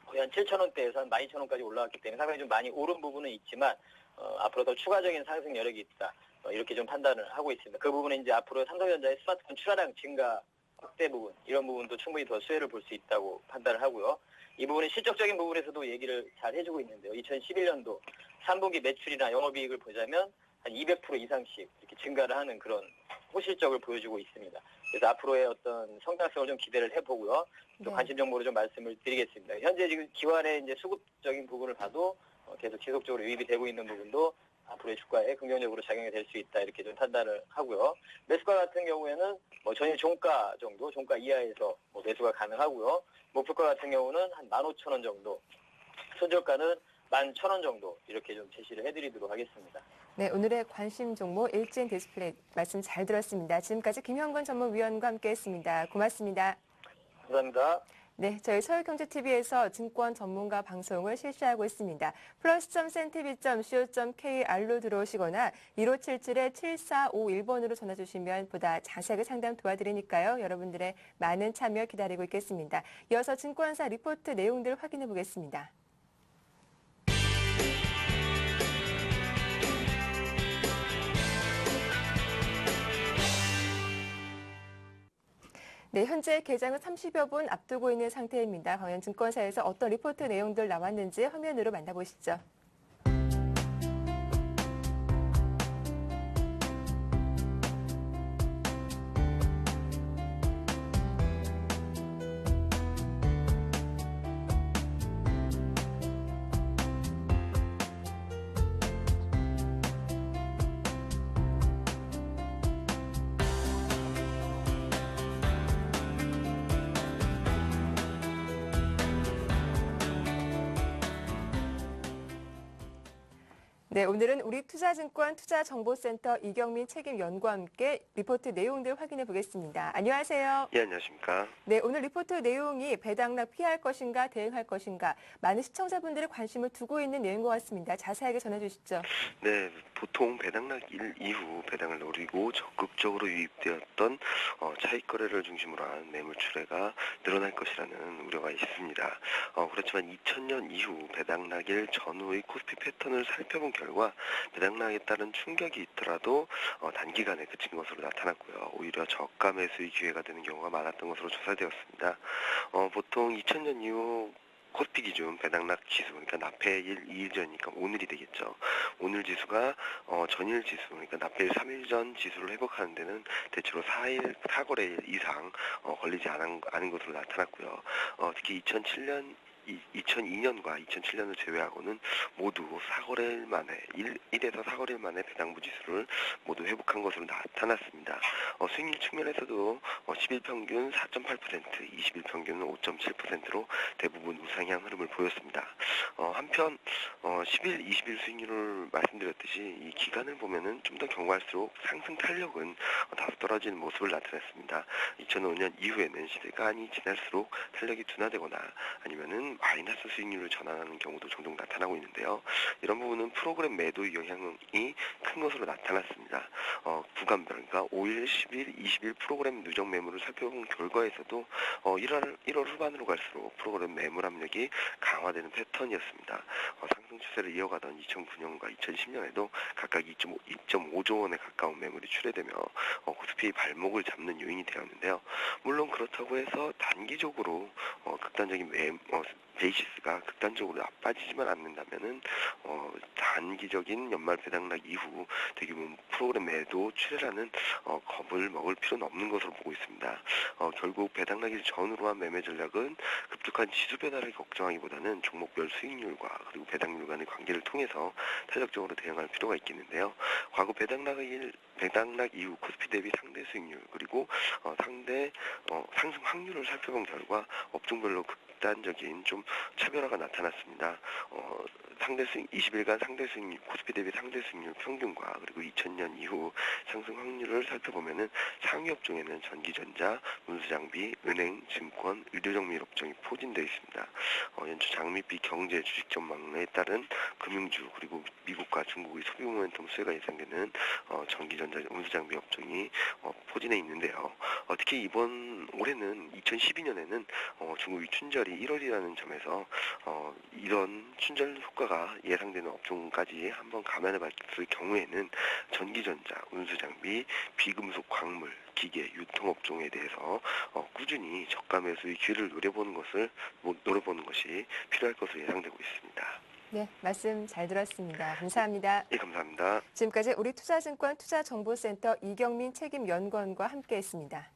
거의 한 7,000원대에서 한 12,000원까지 올라왔기 때문에 상당히 좀 많이 오른 부분은 있지만 앞으로 더 추가적인 상승 여력이 있다. 이렇게 좀 판단을 하고 있습니다. 그 부분은 이제 앞으로 삼성전자의 스마트폰 출하량 증가 확대 부분 이런 부분도 충분히 더 수혜를 볼 수 있다고 판단을 하고요. 이 부분은 실적적인 부분에서도 얘기를 잘 해주고 있는데요. 2011년도 3분기 매출이나 영업이익을 보자면 한 200% 이상씩 이렇게 증가를 하는 그런 호실적을 보여주고 있습니다. 그래서 앞으로의 어떤 성장성을 좀 기대를 해보고요. 또 네. 관심 정보로 좀 말씀을 드리겠습니다. 현재 지금 기관의 이제 수급적인 부분을 봐도 계속 지속적으로 유입이 되고 있는 부분도 앞으로의 주가에 긍정적으로 작용이 될 수 있다 이렇게 좀 판단을 하고요. 매수가 같은 경우에는 전일 종가 정도, 종가 이하에서 매수가 가능하고요. 목표가 같은 경우는 한 15,000원 정도, 손절가는 11,000원 정도 이렇게 좀 제시를 해드리도록 하겠습니다. 네, 오늘의 관심 종목 일진 디스플레이 말씀 잘 들었습니다. 지금까지 김현권 전문위원과 함께했습니다. 고맙습니다. 감사합니다. 네, 저희 서울경제TV에서 증권 전문가 방송을 실시하고 있습니다. plus.cntv.co.kr로 들어오시거나 1577-7451번으로 전화 주시면 보다 자세하게 상담 도와드리니까요. 여러분들의 많은 참여 기다리고 있겠습니다. 이어서 증권사 리포트 내용들 확인해 보겠습니다. 네, 현재 개장은 30여 분 앞두고 있는 상태입니다. 과연 증권사에서 어떤 리포트 내용들 나왔는지 화면으로 만나보시죠. 네, 오늘은 우리투자증권 투자정보센터 이경민 책임연구와 함께 리포트 내용들 확인해 보겠습니다. 안녕하세요. 예, 안녕하십니까. 네, 오늘 리포트 내용이 배당락 피할 것인가 대응할 것인가 많은 시청자분들의 관심을 두고 있는 내용인 것 같습니다. 자세하게 전해주시죠. 네, 보통 배당락 이후 배당을 노리고 적극적으로 유입되었던 차익 거래를 중심으로 한 매물 출회가 늘어날 것이라는 우려가 있습니다. 그렇지만 2000년 이후 배당락일 전후의 코스피 패턴을 살펴본 결과 배당락에 따른 충격이 있더라도 단기간에 그친 것으로 나타났고요. 오히려 저가 매수의 기회가 되는 경우가 많았던 것으로 조사되었습니다. 보통 2000년 이후 코스피 기준 배당락 지수, 그러니까 납해일 2일 전이니까 오늘이 되겠죠. 오늘 지수가 전일 지수, 그러니까 납해일 3일 전 지수를 회복하는 데는 대체로 4거래일 이상 걸리지 않은 것으로 나타났고요. 특히 2002년과 2007년을 제외하고는 모두 4거래일 만에 1에서 4거래일 만에 배당부 지수를 모두 회복한 것으로 나타났습니다. 수익률 측면에서도 10일 평균 4.8%, 20일 평균은 5.7%로 대부분 우상향 흐름을 보였습니다. 한편 10일, 20일 수익률을 말씀드렸듯이 이 기간을 보면은 좀 더 경과할수록 상승 탄력은 다소 떨어지는 모습을 나타냈습니다. 2005년 이후에는 시간이 지날수록 탄력이 둔화되거나 아니면은 마이너스 수익률을 전환하는 경우도 종종 나타나고 있는데요. 이런 부분은 프로그램 매도 영향이 큰 것으로 나타났습니다. 구간별, 그러니까 5일, 10일, 20일 프로그램 누적 매물을 살펴본 결과에서도 1월 후반으로 갈수록 프로그램 매물 압력이 강화되는 패턴이었습니다. 상승 추세를 이어가던 2009년과 2010년에도 각각 2.5조 원에 가까운 매물이 출회되며 코스피의 발목을 잡는 요인이 되었는데요. 물론 그렇다고 해서 단기적으로 극단적인 베이시스가 극단적으로 나빠지지만 않는다면은 단기적인 연말 배당락 이후 대규모 프로그램 매도 출회라는 겁을 먹을 필요는 없는 것으로 보고 있습니다. 결국 배당락일 전후로 한 매매 전략은 급격한 지수 변화를 걱정하기보다는 종목별 수익률과 그리고 배당률 간의 관계를 통해서 탄력적으로 대응할 필요가 있겠는데요. 과거 배당락 이후 코스피 대비 상대 수익률 그리고 상대 상승 확률을 살펴본 결과 업종별로 극단적인 좀 차별화가 나타났습니다. 20일간 상대 수익률, 코스피 대비 상대 수익률 평균과 그리고 2000년 이후 상승 확률을 살펴보면은 상위 업종에는 전기전자, 운수장비, 은행, 증권, 의료정밀 업종이 포진되어 있습니다. 연초 장밋빛 경제 주식 전망에 따른 금융주 그리고 미국과 중국의 소비 모멘텀 수혜가 예상되는 전기전자, 운수장비 업종이 포진해 있는데요. 특히 이번 올해는 2012년에는 중국의 춘절이 1월이라는 점에서 이런 춘절 효과가 예상되는 업종까지 한번 감안해 봤을 경우에는 전기전자, 운수장비, 비금속 광물, 기계, 유통업종에 대해서 꾸준히 저가 매수의 기회를 노려보는 것이 필요할 것으로 예상되고 있습니다. 네, 말씀 잘 들었습니다. 감사합니다. 예, 감사합니다. 지금까지 우리투자증권 투자정보센터 이경민 책임연구원과 함께했습니다.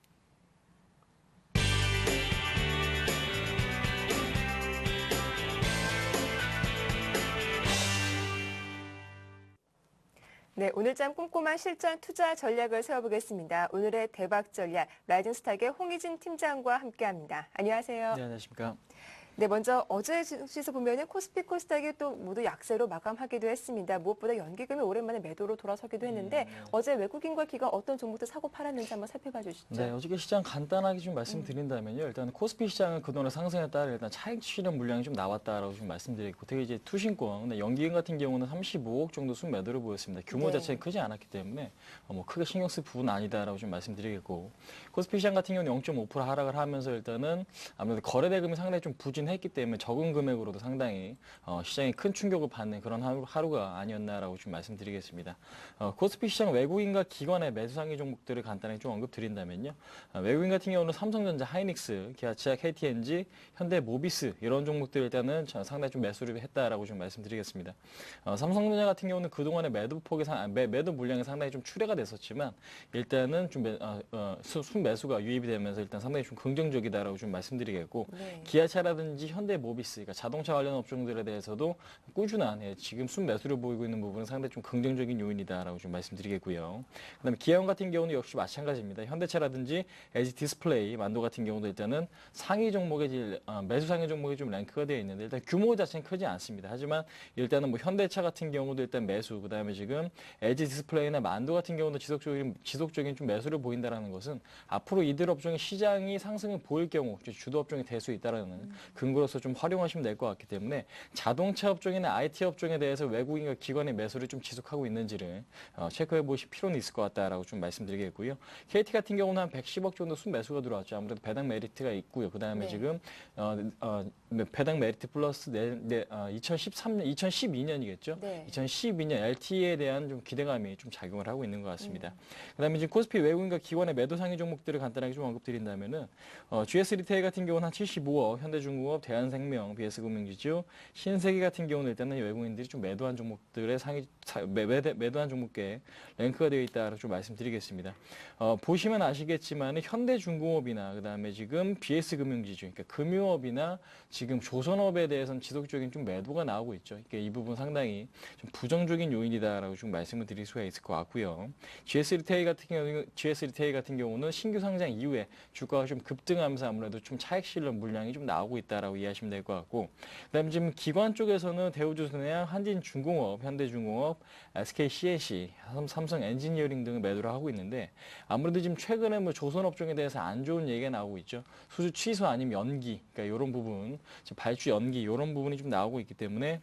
네, 오늘장 꼼꼼한 실전 투자 전략을 세워보겠습니다. 오늘의 대박 전략, 라이징스탁의 홍희진 팀장과 함께합니다. 안녕하세요. 네, 안녕하십니까. 네, 먼저 어제 증시에서 보면은 코스피, 코스닥이 또 모두 약세로 마감하기도 했습니다. 무엇보다 연기금이 오랜만에 매도로 돌아서기도 했는데 어제 외국인과 기관 어떤 종목들 사고 팔았는지 한번 살펴봐 주시죠. 네, 어저께 시장 간단하게 좀 말씀드린다면요. 일단 코스피 시장은 그동안의 상승에 따라 일단 차익 실현 물량이 좀 나왔다라고 좀 말씀드리고, 되게 이제 투신권, 연기금 같은 경우는 35억 정도 순매도를 보였습니다. 규모 네. 자체는 크지 않았기 때문에 뭐 크게 신경 쓸 부분은 아니다라고 좀 말씀드리겠고, 코스피 시장 같은 경우는 0.5% 하락을 하면서 일단은 아무래도 거래 대금이 상당히 좀 부진했기 때문에 적은 금액으로도 상당히 시장이 큰 충격을 받는 그런 하루가 아니었나라고 좀 말씀드리겠습니다. 코스피 시장 외국인과 기관의 매수 상위 종목들을 간단히 좀 언급드린다면요. 외국인 같은 경우는 삼성전자, 하이닉스, 기아치아, KTNG, 현대, 모비스 이런 종목들 일단은 상당히 좀 매수를 했다라고 좀 말씀드리겠습니다. 삼성전자 같은 경우는 그동안의 매도 물량이 상당히 좀 출회가 됐었지만 일단은 좀 순매수가 유입이 되면서 일단 상당히 좀 긍정적이다라고 좀 말씀드리겠고, 네. 기아차라든지 현대, 모비스, 그러니까 자동차 관련 업종들에 대해서도 꾸준한 지금 순매수를 보이고 있는 부분은 상당히 좀 긍정적인 요인이다라고 좀 말씀드리겠고요. 그다음에 기아형 같은 경우는 역시 마찬가지입니다. 현대차라든지 LG 디스플레이, 만도 같은 경우도 일단은 상위 종목에 매수 상위 종목이 좀 랭크가 되어 있는데 일단 규모 자체는 크지 않습니다. 하지만 일단은 뭐 현대차 같은 경우도 일단 매수, 그다음에 지금 LG 디스플레이나 만도 같은 경우도 지속적인 좀 매수를 보인다라는 것은 앞으로 이들 업종의 시장이 상승을 보일 경우 주도 업종이 될 수 있다라는 근거로서 좀 활용하시면 될 것 같기 때문에 자동차 업종이나 IT 업종에 대해서 외국인과 기관의 매수를 좀 지속하고 있는지를 체크해 보실 필요는 있을 것 같다라고 좀 말씀드리겠고요. KT 같은 경우는 한 110억 정도 순매수가 들어왔죠. 아무래도 배당 메리트가 있고요. 그다음에 네. 지금 배당 메리트 플러스 2012년이겠죠. 네. 2012년 LTE에 대한 좀 기대감이 좀 작용을 하고 있는 것 같습니다. 그다음에 지금 코스피 외국인과 기관의 매도 상위 종목들을 간단하게 좀 언급드린다면은 GS 리테일 같은 경우는 한 75억, 현대중공업, 대한생명, BS금융지주, 신세계 같은 경우는 일단은 외국인들이 좀 매도한 종목들의 매도한 종목에 랭크가 되어 있다라고 좀 말씀드리겠습니다. 보시면 아시겠지만 현대중공업이나 그다음에 지금 BS금융지주, 그러니까 금융업이나 지금 조선업에 대해서는 지속적인 좀 매도가 나오고 있죠. 그러니까 이 부분 상당히 좀 부정적인 요인이다라고 좀 말씀을 드릴 수가 있을 것 같고요. GS 리테일 같은 경우는 신규 상장 이후에 주가가 좀 급등하면서 아무래도 좀 차익 실현 물량이 좀 나오고 있다라고 이해하시면 될 것 같고, 그다음에 지금 기관 쪽에서는 대우조선해양, 한진중공업, 현대중공업, SKCNC, 삼성 엔지니어링 등을 매도를 하고 있는데 아무래도 지금 최근에 뭐 조선업종에 대해서 안 좋은 얘기가 나오고 있죠. 수주 취소 아니면 연기, 그러니까 이런 부분, 발주 연기 이런 부분이 좀 나오고 있기 때문에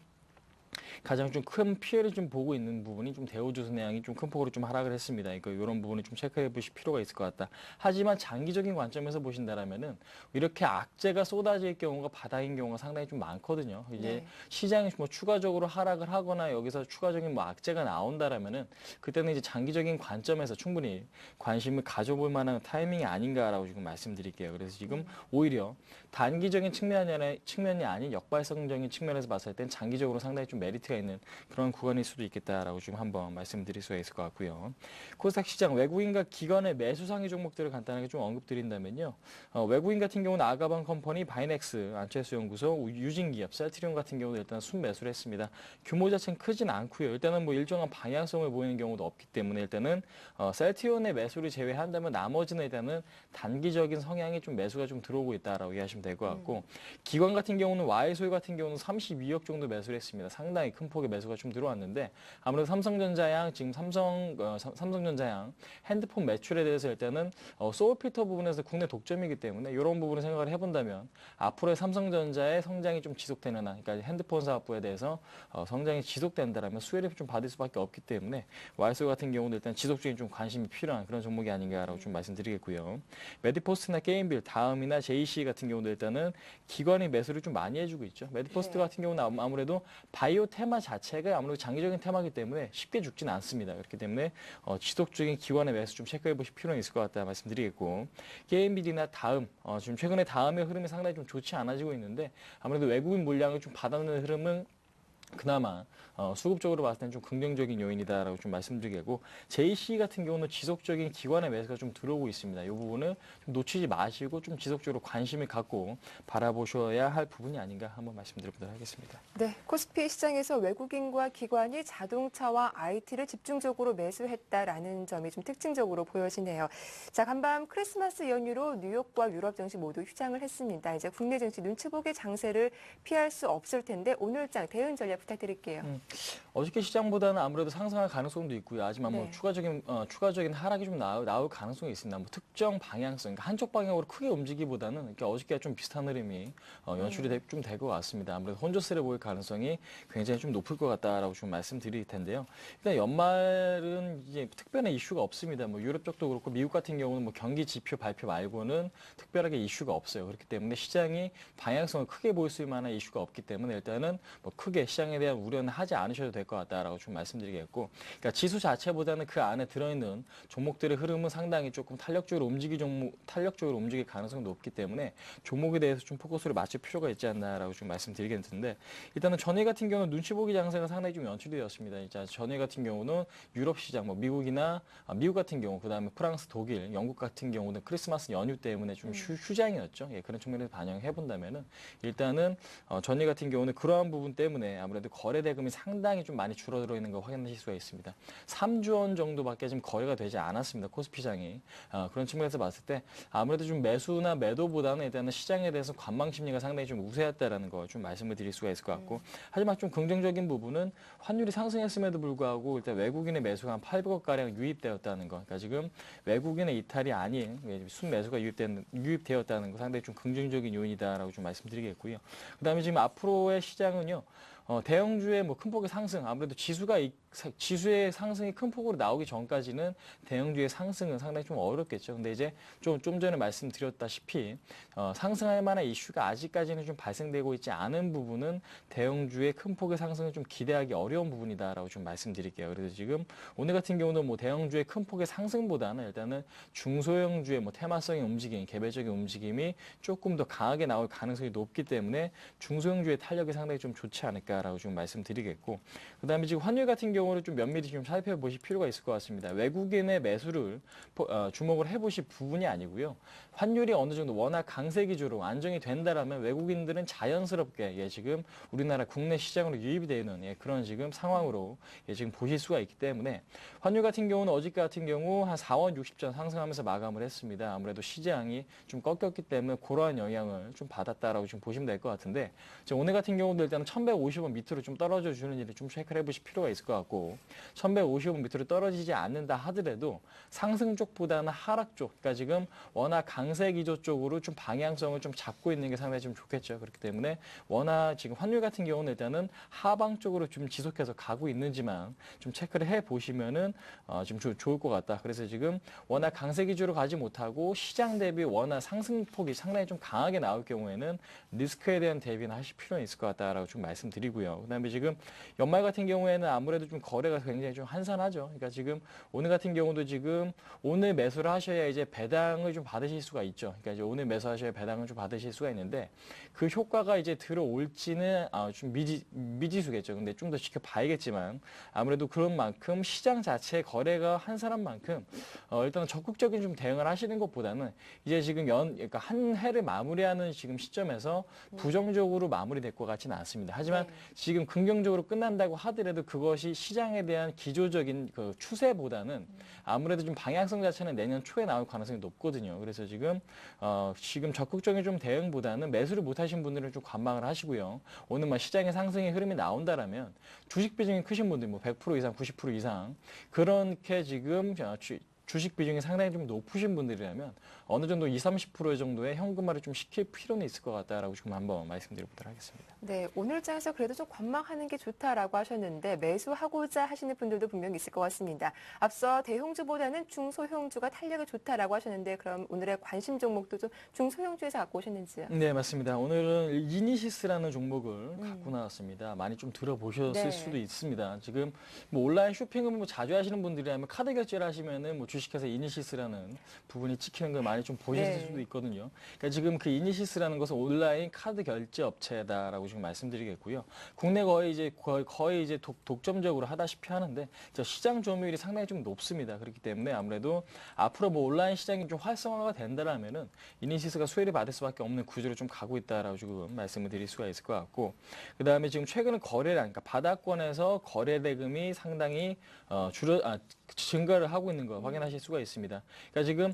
가장 좀 큰 피해를 좀 보고 있는 부분이 좀 대우조선해양이 좀 큰 폭으로 좀 하락을 했습니다. 그러니까 이런 부분을 좀 체크해 보실 필요가 있을 것 같다. 하지만 장기적인 관점에서 보신다라면은 이렇게 악재가 쏟아질 경우가 바닥인 경우가 상당히 좀 많거든요. 이제 네. 시장이 뭐 추가적으로 하락을 하거나 여기서 추가적인 뭐 악재가 나온다라면은 그때는 이제 장기적인 관점에서 충분히 관심을 가져볼 만한 타이밍이 아닌가라고 지금 말씀드릴게요. 그래서 지금 오히려 단기적인 측면이 아닌 역발성적인 측면에서 봤을 땐 장기적으로 상당히 좀 메리트가 있는 그런 구간일 수도 있겠다라고 지금 한번 말씀드릴 수가 있을 것 같고요. 코스닥 시장 외국인과 기관의 매수 상위 종목들을 간단하게 좀 언급드린다면요. 외국인 같은 경우는 아가방 컴퍼니, 바이넥스, 안철수 연구소, 유진기업, 셀트리온 같은 경우도 일단 순매수를 했습니다. 규모 자체는 크진 않고요. 일단은 뭐 일정한 방향성을 보이는 경우도 없기 때문에 일단은 셀트리온의 매수를 제외한다면 나머지는 일단은 단기적인 성향이 좀 매수가 좀 들어오고 있다라고 이해하시면 될 것 같고, 기관 같은 경우는 와이소이 같은 경우는 32억 정도 매수를 했습니다. 상당히 큰 폭의 매수가 좀 들어왔는데 아무래도 삼성전자양 핸드폰 매출에 대해서 일단은 소울필터 부분에서 국내 독점이기 때문에 이런 부분을 생각을 해본다면 앞으로의 삼성전자의 성장이 좀 지속되는 한, 그러니까 핸드폰 사업부에 대해서 성장이 지속된다라면 수혜를 좀 받을 수밖에 없기 때문에 와이소이 같은 경우는 일단 지속적인 좀 관심이 필요한 그런 종목이 아닌가라고 좀 말씀드리겠고요. 메디포스트나 게임빌, 다음이나 JC 같은 경우도 일단은 기관이 매수를 좀 많이 해주고 있죠. 메디포스트 네. 같은 경우는 아무래도 바이오 테마 자체가 아무래도 장기적인 테마이기 때문에 쉽게 죽지는 않습니다. 그렇기 때문에 지속적인 기관의 매수 좀 체크해 보실 필요는 있을 것 같다 말씀드리겠고, 게임빌이나 다음, 지금 최근에 다음의 흐름이 상당히 좀 좋지 않아지고 있는데 아무래도 외국인 물량을 좀 받아내는 흐름은 그나마 수급적으로 봤을 때는 좀 긍정적인 요인이다라고 좀 말씀드리고 JC 같은 경우는 지속적인 기관의 매수가 좀 들어오고 있습니다. 이 부분을 좀 놓치지 마시고 좀 지속적으로 관심을 갖고 바라보셔야 할 부분이 아닌가 한번 말씀드려보도록 하겠습니다. 네, 코스피 시장에서 외국인과 기관이 자동차와 IT를 집중적으로 매수했다라는 점이 좀 특징적으로 보여지네요. 자, 간밤 크리스마스 연휴로 뉴욕과 유럽 증시 모두 휴장을 했습니다. 이제 국내 증시 눈치 보기 장세를 피할 수 없을 텐데 오늘장 대응 전략 부탁드릴게요. 어저께 시장보다는 아무래도 상승할 가능성도 있고요. 하지만 뭐 네. 추가적인 하락이 좀 나올 가능성이 있습니다. 뭐 특정 방향성, 그러니까 한쪽 방향으로 크게 움직이기보다는 이렇게 어저께와 좀 비슷한 흐름이 연출이 좀 될 것 같습니다. 아무래도 혼조세를 보일 가능성이 굉장히 좀 높을 것 같다라고 좀 말씀드릴 텐데요. 일단 연말은 이제 특별한 이슈가 없습니다. 뭐 유럽 쪽도 그렇고 미국 같은 경우는 뭐 경기 지표 발표 말고는 특별하게 이슈가 없어요. 그렇기 때문에 시장이 방향성을 크게 보일 수 있을 만한 이슈가 없기 때문에 일단은 뭐 크게 시장에 대한 우려는 하지 않으셔도 될 것 같다라고 좀 말씀드리겠고, 그러니까 지수 자체보다는 그 안에 들어있는 종목들의 흐름은 상당히 조금 탄력적으로 움직일 가능성이 높기 때문에 종목에 대해서 좀 포커스를 맞출 필요가 있지 않나라고 좀 말씀드리겠는데, 일단은 전일 같은 경우는 눈치 보기 장세가 상당히 좀 연출이 되었습니다. 이제 전일 같은 경우는 유럽 시장, 뭐 미국 같은 경우, 그다음에 프랑스, 독일, 영국 같은 경우는 크리스마스 연휴 때문에 좀 휴장이었죠. 예, 그런 측면에서 반영해 본다면은 일단은 전일 같은 경우는 그러한 부분 때문에 아무래도 거래 대금이 상당히 좀 많이 줄어들어 있는 걸 확인하실 수가 있습니다. 3조 원 정도밖에 지금 거래가 되지 않았습니다. 코스피장이. 그런 측면에서 봤을 때 아무래도 좀 매수나 매도보다는 일단은 시장에 대해서 관망 심리가 상당히 좀 우세했다라는 거 좀 말씀을 드릴 수가 있을 것 같고, 하지만 좀 긍정적인 부분은 환율이 상승했음에도 불구하고 일단 외국인의 매수가 한 800억 가량 유입되었다는 거. 그러니까 지금 외국인의 이탈이 아닌 순매수가 유입되었다는 거 상당히 좀 긍정적인 요인이다라고 좀 말씀드리겠고요. 그다음에 지금 앞으로의 시장은요. 대형주의 뭐 큰 폭의 상승, 아무래도 지수의 상승이 큰 폭으로 나오기 전까지는 대형주의 상승은 상당히 좀 어렵겠죠. 근데 이제 좀 전에 말씀드렸다시피 상승할 만한 이슈가 아직까지는 좀 발생되고 있지 않은 부분은 대형주의 큰 폭의 상승을 좀 기대하기 어려운 부분이다라고 좀 말씀드릴게요. 그래서 지금 오늘 같은 경우는 뭐 대형주의 큰 폭의 상승보다는 일단은 중소형주의 뭐 테마성의 움직임, 개별적인 움직임이 조금 더 강하게 나올 가능성이 높기 때문에 중소형주의 탄력이 상당히 좀 좋지 않을까라고 좀 말씀드리겠고, 그다음에 지금 환율 같은 경우는 좀 면밀히 좀 살펴보실 필요가 있을 것 같습니다. 외국인의 매수를 주목을 해보실 부분이 아니고요. 환율이 어느 정도 워낙 강세 기조로 안정이 된다라면 외국인들은 자연스럽게 지금 우리나라 국내 시장으로 유입이 되는 그런 지금 상황으로 지금 보실 수가 있기 때문에 환율 같은 경우는 어저께 같은 경우 한 4원 60전 상승하면서 마감을 했습니다. 아무래도 시장이 좀 꺾였기 때문에 그러한 영향을 좀 받았다라고 좀 보시면 될 것 같은데, 오늘 같은 경우도 일단 1150원 밑으로 좀 떨어져 주는 일을 좀 체크를 해보실 필요가 있을 것 같고, 1150원 밑으로 떨어지지 않는다 하더라도 상승 쪽보다는 하락 쪽, 그러니까 지금 워낙 강세 기조 쪽으로 좀 방향성을 좀 잡고 있는 게 상당히 좀 좋겠죠. 그렇기 때문에 워낙 지금 환율 같은 경우는 일단은 하방 쪽으로 좀 지속해서 가고 있는지만 좀 체크를 해 보시면은 좀 좋을 것 같다. 그래서 지금 워낙 강세 기조로 가지 못하고 시장 대비 워낙 상승폭이 상당히 좀 강하게 나올 경우에는 리스크에 대한 대비는 하실 필요는 있을 것 같다라고 좀 말씀드리고요. 그다음에 지금 연말 같은 경우에는 아무래도 좀 거래가 굉장히 좀 한산하죠. 그러니까 지금 오늘 같은 경우도 지금 오늘 매수를 하셔야 이제 배당을 좀 받으실 수가 있죠. 그러니까 이제 오늘 매수하셔야 배당을 좀 받으실 수가 있는데 그 효과가 이제 들어올지는 좀 미지수겠죠. 근데 좀 더 지켜봐야겠지만 아무래도 그런 만큼 시장 자체 거래가 한산한 만큼 일단 적극적인 좀 대응을 하시는 것보다는 이제 지금 그러니까 한 해를 마무리하는 지금 시점에서 부정적으로 마무리될 것 같지는 않습니다. 하지만 지금 긍정적으로 끝난다고 하더라도 그것이 시장에 대한 기조적인 그 추세보다는 아무래도 좀 방향성 자체는 내년 초에 나올 가능성이 높거든요. 그래서 지금 적극적인 좀 대응보다는 매수를 못 하신 분들은 좀 관망을 하시고요. 오늘 시장의 상승의 흐름이 나온다라면 주식 비중이 크신 분들 100% 이상, 90% 이상 그렇게 지금 주식 비중이 상당히 좀 높으신 분들이라면 어느 정도 20-30% 정도의 현금화를 좀 시킬 필요는 있을 것 같다라고 지금 한번 말씀드려보도록 하겠습니다. 네, 오늘장에서 그래도 좀 관망하는 게 좋다라고 하셨는데 매수하고자 하시는 분들도 분명히 있을 것 같습니다. 앞서 대형주보다는 중소형주가 탄력이 좋다라고 하셨는데 그럼 오늘의 관심 종목도 좀 중소형주에서 갖고 오셨는지요? 네, 맞습니다. 오늘은 이니시스라는 종목을 갖고 나왔습니다. 많이 좀 들어보셨을 수도 있습니다. 지금 온라인 쇼핑을 자주 하시는 분들이라면 카드 결제를 하시면은 주식회사 이니시스라는 부분이 찍히는 걸 많이 좀 보셨을 네. 수도 있거든요. 그러니까 지금 그 이니시스라는 것은 온라인 카드 결제 업체다라고 지금 말씀드리겠고요. 국내 거의 이제 독점적으로 하다시피 하는데 시장 점유율이 상당히 좀 높습니다. 그렇기 때문에 아무래도 앞으로 뭐 온라인 시장이 좀 활성화가 된다라면은 이니시스가 수혜를 받을 수밖에 없는 구조로 좀 가고 있다라고 지금 말씀을 드릴 수가 있을 것 같고, 그 다음에 지금 최근에 거래량, 그러니까 바닥권에서 거래 대금이 상당히 증가를 하고 있는 거 확인하실 수가 있습니다. 그러니까 지금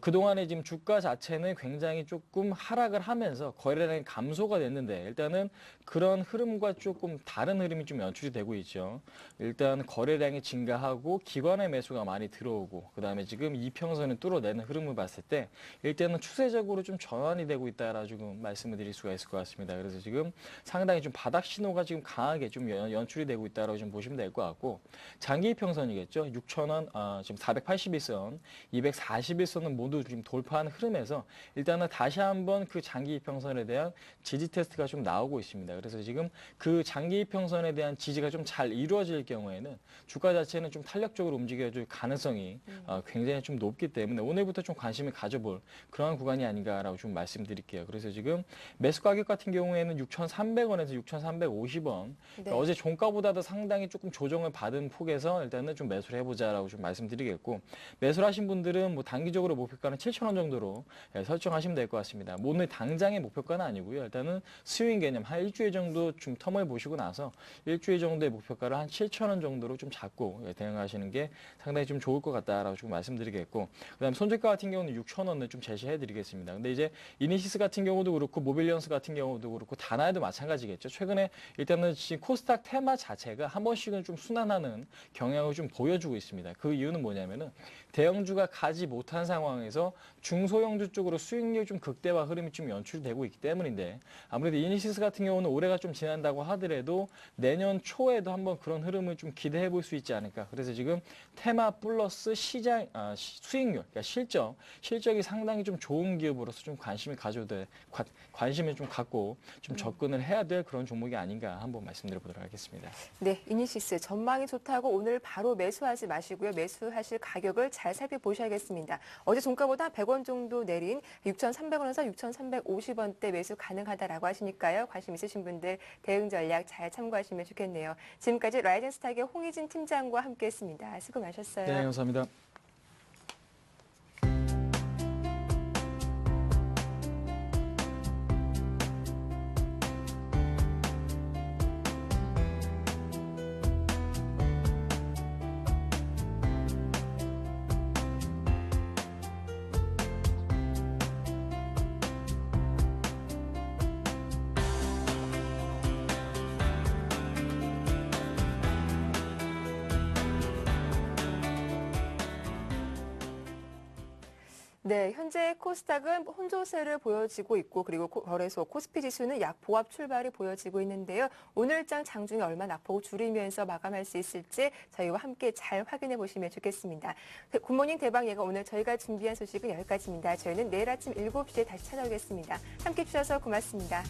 그동안에 지금 주가 자체는 굉장히 조금 하락을 하면서 거래량이 감소가 됐는데 일단은 그런 흐름과 조금 다른 흐름이 좀 연출이 되고 있죠. 일단 거래량이 증가하고 기관의 매수가 많이 들어오고 그다음에 지금 이평선을 뚫어내는 흐름을 봤을 때 일단은 추세적으로 좀 전환이 되고 있다라 지금 말씀을 드릴 수가 있을 것 같습니다. 그래서 지금 상당히 좀 바닥 신호가 지금 강하게 좀 연출이 되고 있다라고 좀 보시면 될 것 같고, 장기 이평선이겠죠. 6,000원 지금 481선, 241선은 모두 지금 돌파하는 흐름에서 일단은 다시 한번 그 장기 이평선에 대한 지지 테스트가 좀 나오고 있습니다. 그래서 지금 그 장기 이평선에 대한 지지가 좀 잘 이루어질 경우에는 주가 자체는 좀 탄력적으로 움직여줄 가능성이 굉장히 좀 높기 때문에 오늘부터 좀 관심을 가져볼 그러한 구간이 아닌가라고 좀 말씀드릴게요. 그래서 지금 매수 가격 같은 경우에는 6,300원에서 6,350원. 네. 어제 종가보다도 상당히 조금 조정을 받은 폭에서 일단은 좀 매수를 해보자라고 좀 말씀드리겠고, 매수를 하신 분들은 뭐 단기적으로 목표가는 7,000원 정도로 설정하시면 될 것 같습니다. 뭐 오늘 당장의 목표가는 아니고요. 일단은 스윙 개념 한 일주일 정도 좀 텀을 보시고 나서 일주일 정도의 목표가를 한 7,000원 정도로 좀 잡고 대응하시는 게 상당히 좀 좋을 것 같다라고 좀 말씀드리겠고, 그다음에 손절가 같은 경우는 6,000원을 좀 제시해드리겠습니다. 근데 이제 이니시스 같은 경우도 그렇고 모빌리언스 같은 경우도 그렇고 다나에도 마찬가지겠죠. 최근에 일단은 지금 코스닥 테마 자체가 한 번씩은 좀 순환하는 경향을 좀 보여주고 있습니다. 그 이유는 뭐냐면은 대형주가 가지 못한 상황에서 중소형주 쪽으로 수익률 좀 극대화 흐름이 좀 연출되고 있기 때문인데, 아무래도 이니시스 같은 경우는 올해가 좀 지난다고 하더라도 내년 초에도 한번 그런 흐름을 좀 기대해 볼 수 있지 않을까. 그래서 지금 테마 플러스 시장 수익률, 그러니까 실적이 상당히 좀 좋은 기업으로서 좀 관심을 관심을 좀 갖고 좀 접근을 해야 될 그런 종목이 아닌가 한번 말씀드려 보도록 하겠습니다. 네, 이니시스 전망이 좋다고 오늘 바로 매수하지 마시고요. 매수하실 가격을 잘 살펴보셔야겠습니다. 어제 종가보다 100원 정도 내린 6,300원에서 6,350원대 매수 가능하다라고 하시니까요. 관심 있으신 분들 대응 전략 잘 참고하시면 좋겠네요. 지금까지 라이젠스탁의 홍희진 팀장과 함께했습니다. 수고 많으셨어요. 네, 감사합니다. 네, 현재 코스닥은 혼조세를 보여지고 있고 그리고 거래소 코스피 지수는 약 보합 출발이 보여지고 있는데요. 오늘장 장중에 얼마 낙폭 줄이면서 마감할 수 있을지 저희와 함께 잘 확인해 보시면 좋겠습니다. 굿모닝 대박 예가 오늘 저희가 준비한 소식은 여기까지입니다. 저희는 내일 아침 7시에 다시 찾아오겠습니다. 함께해 주셔서 고맙습니다.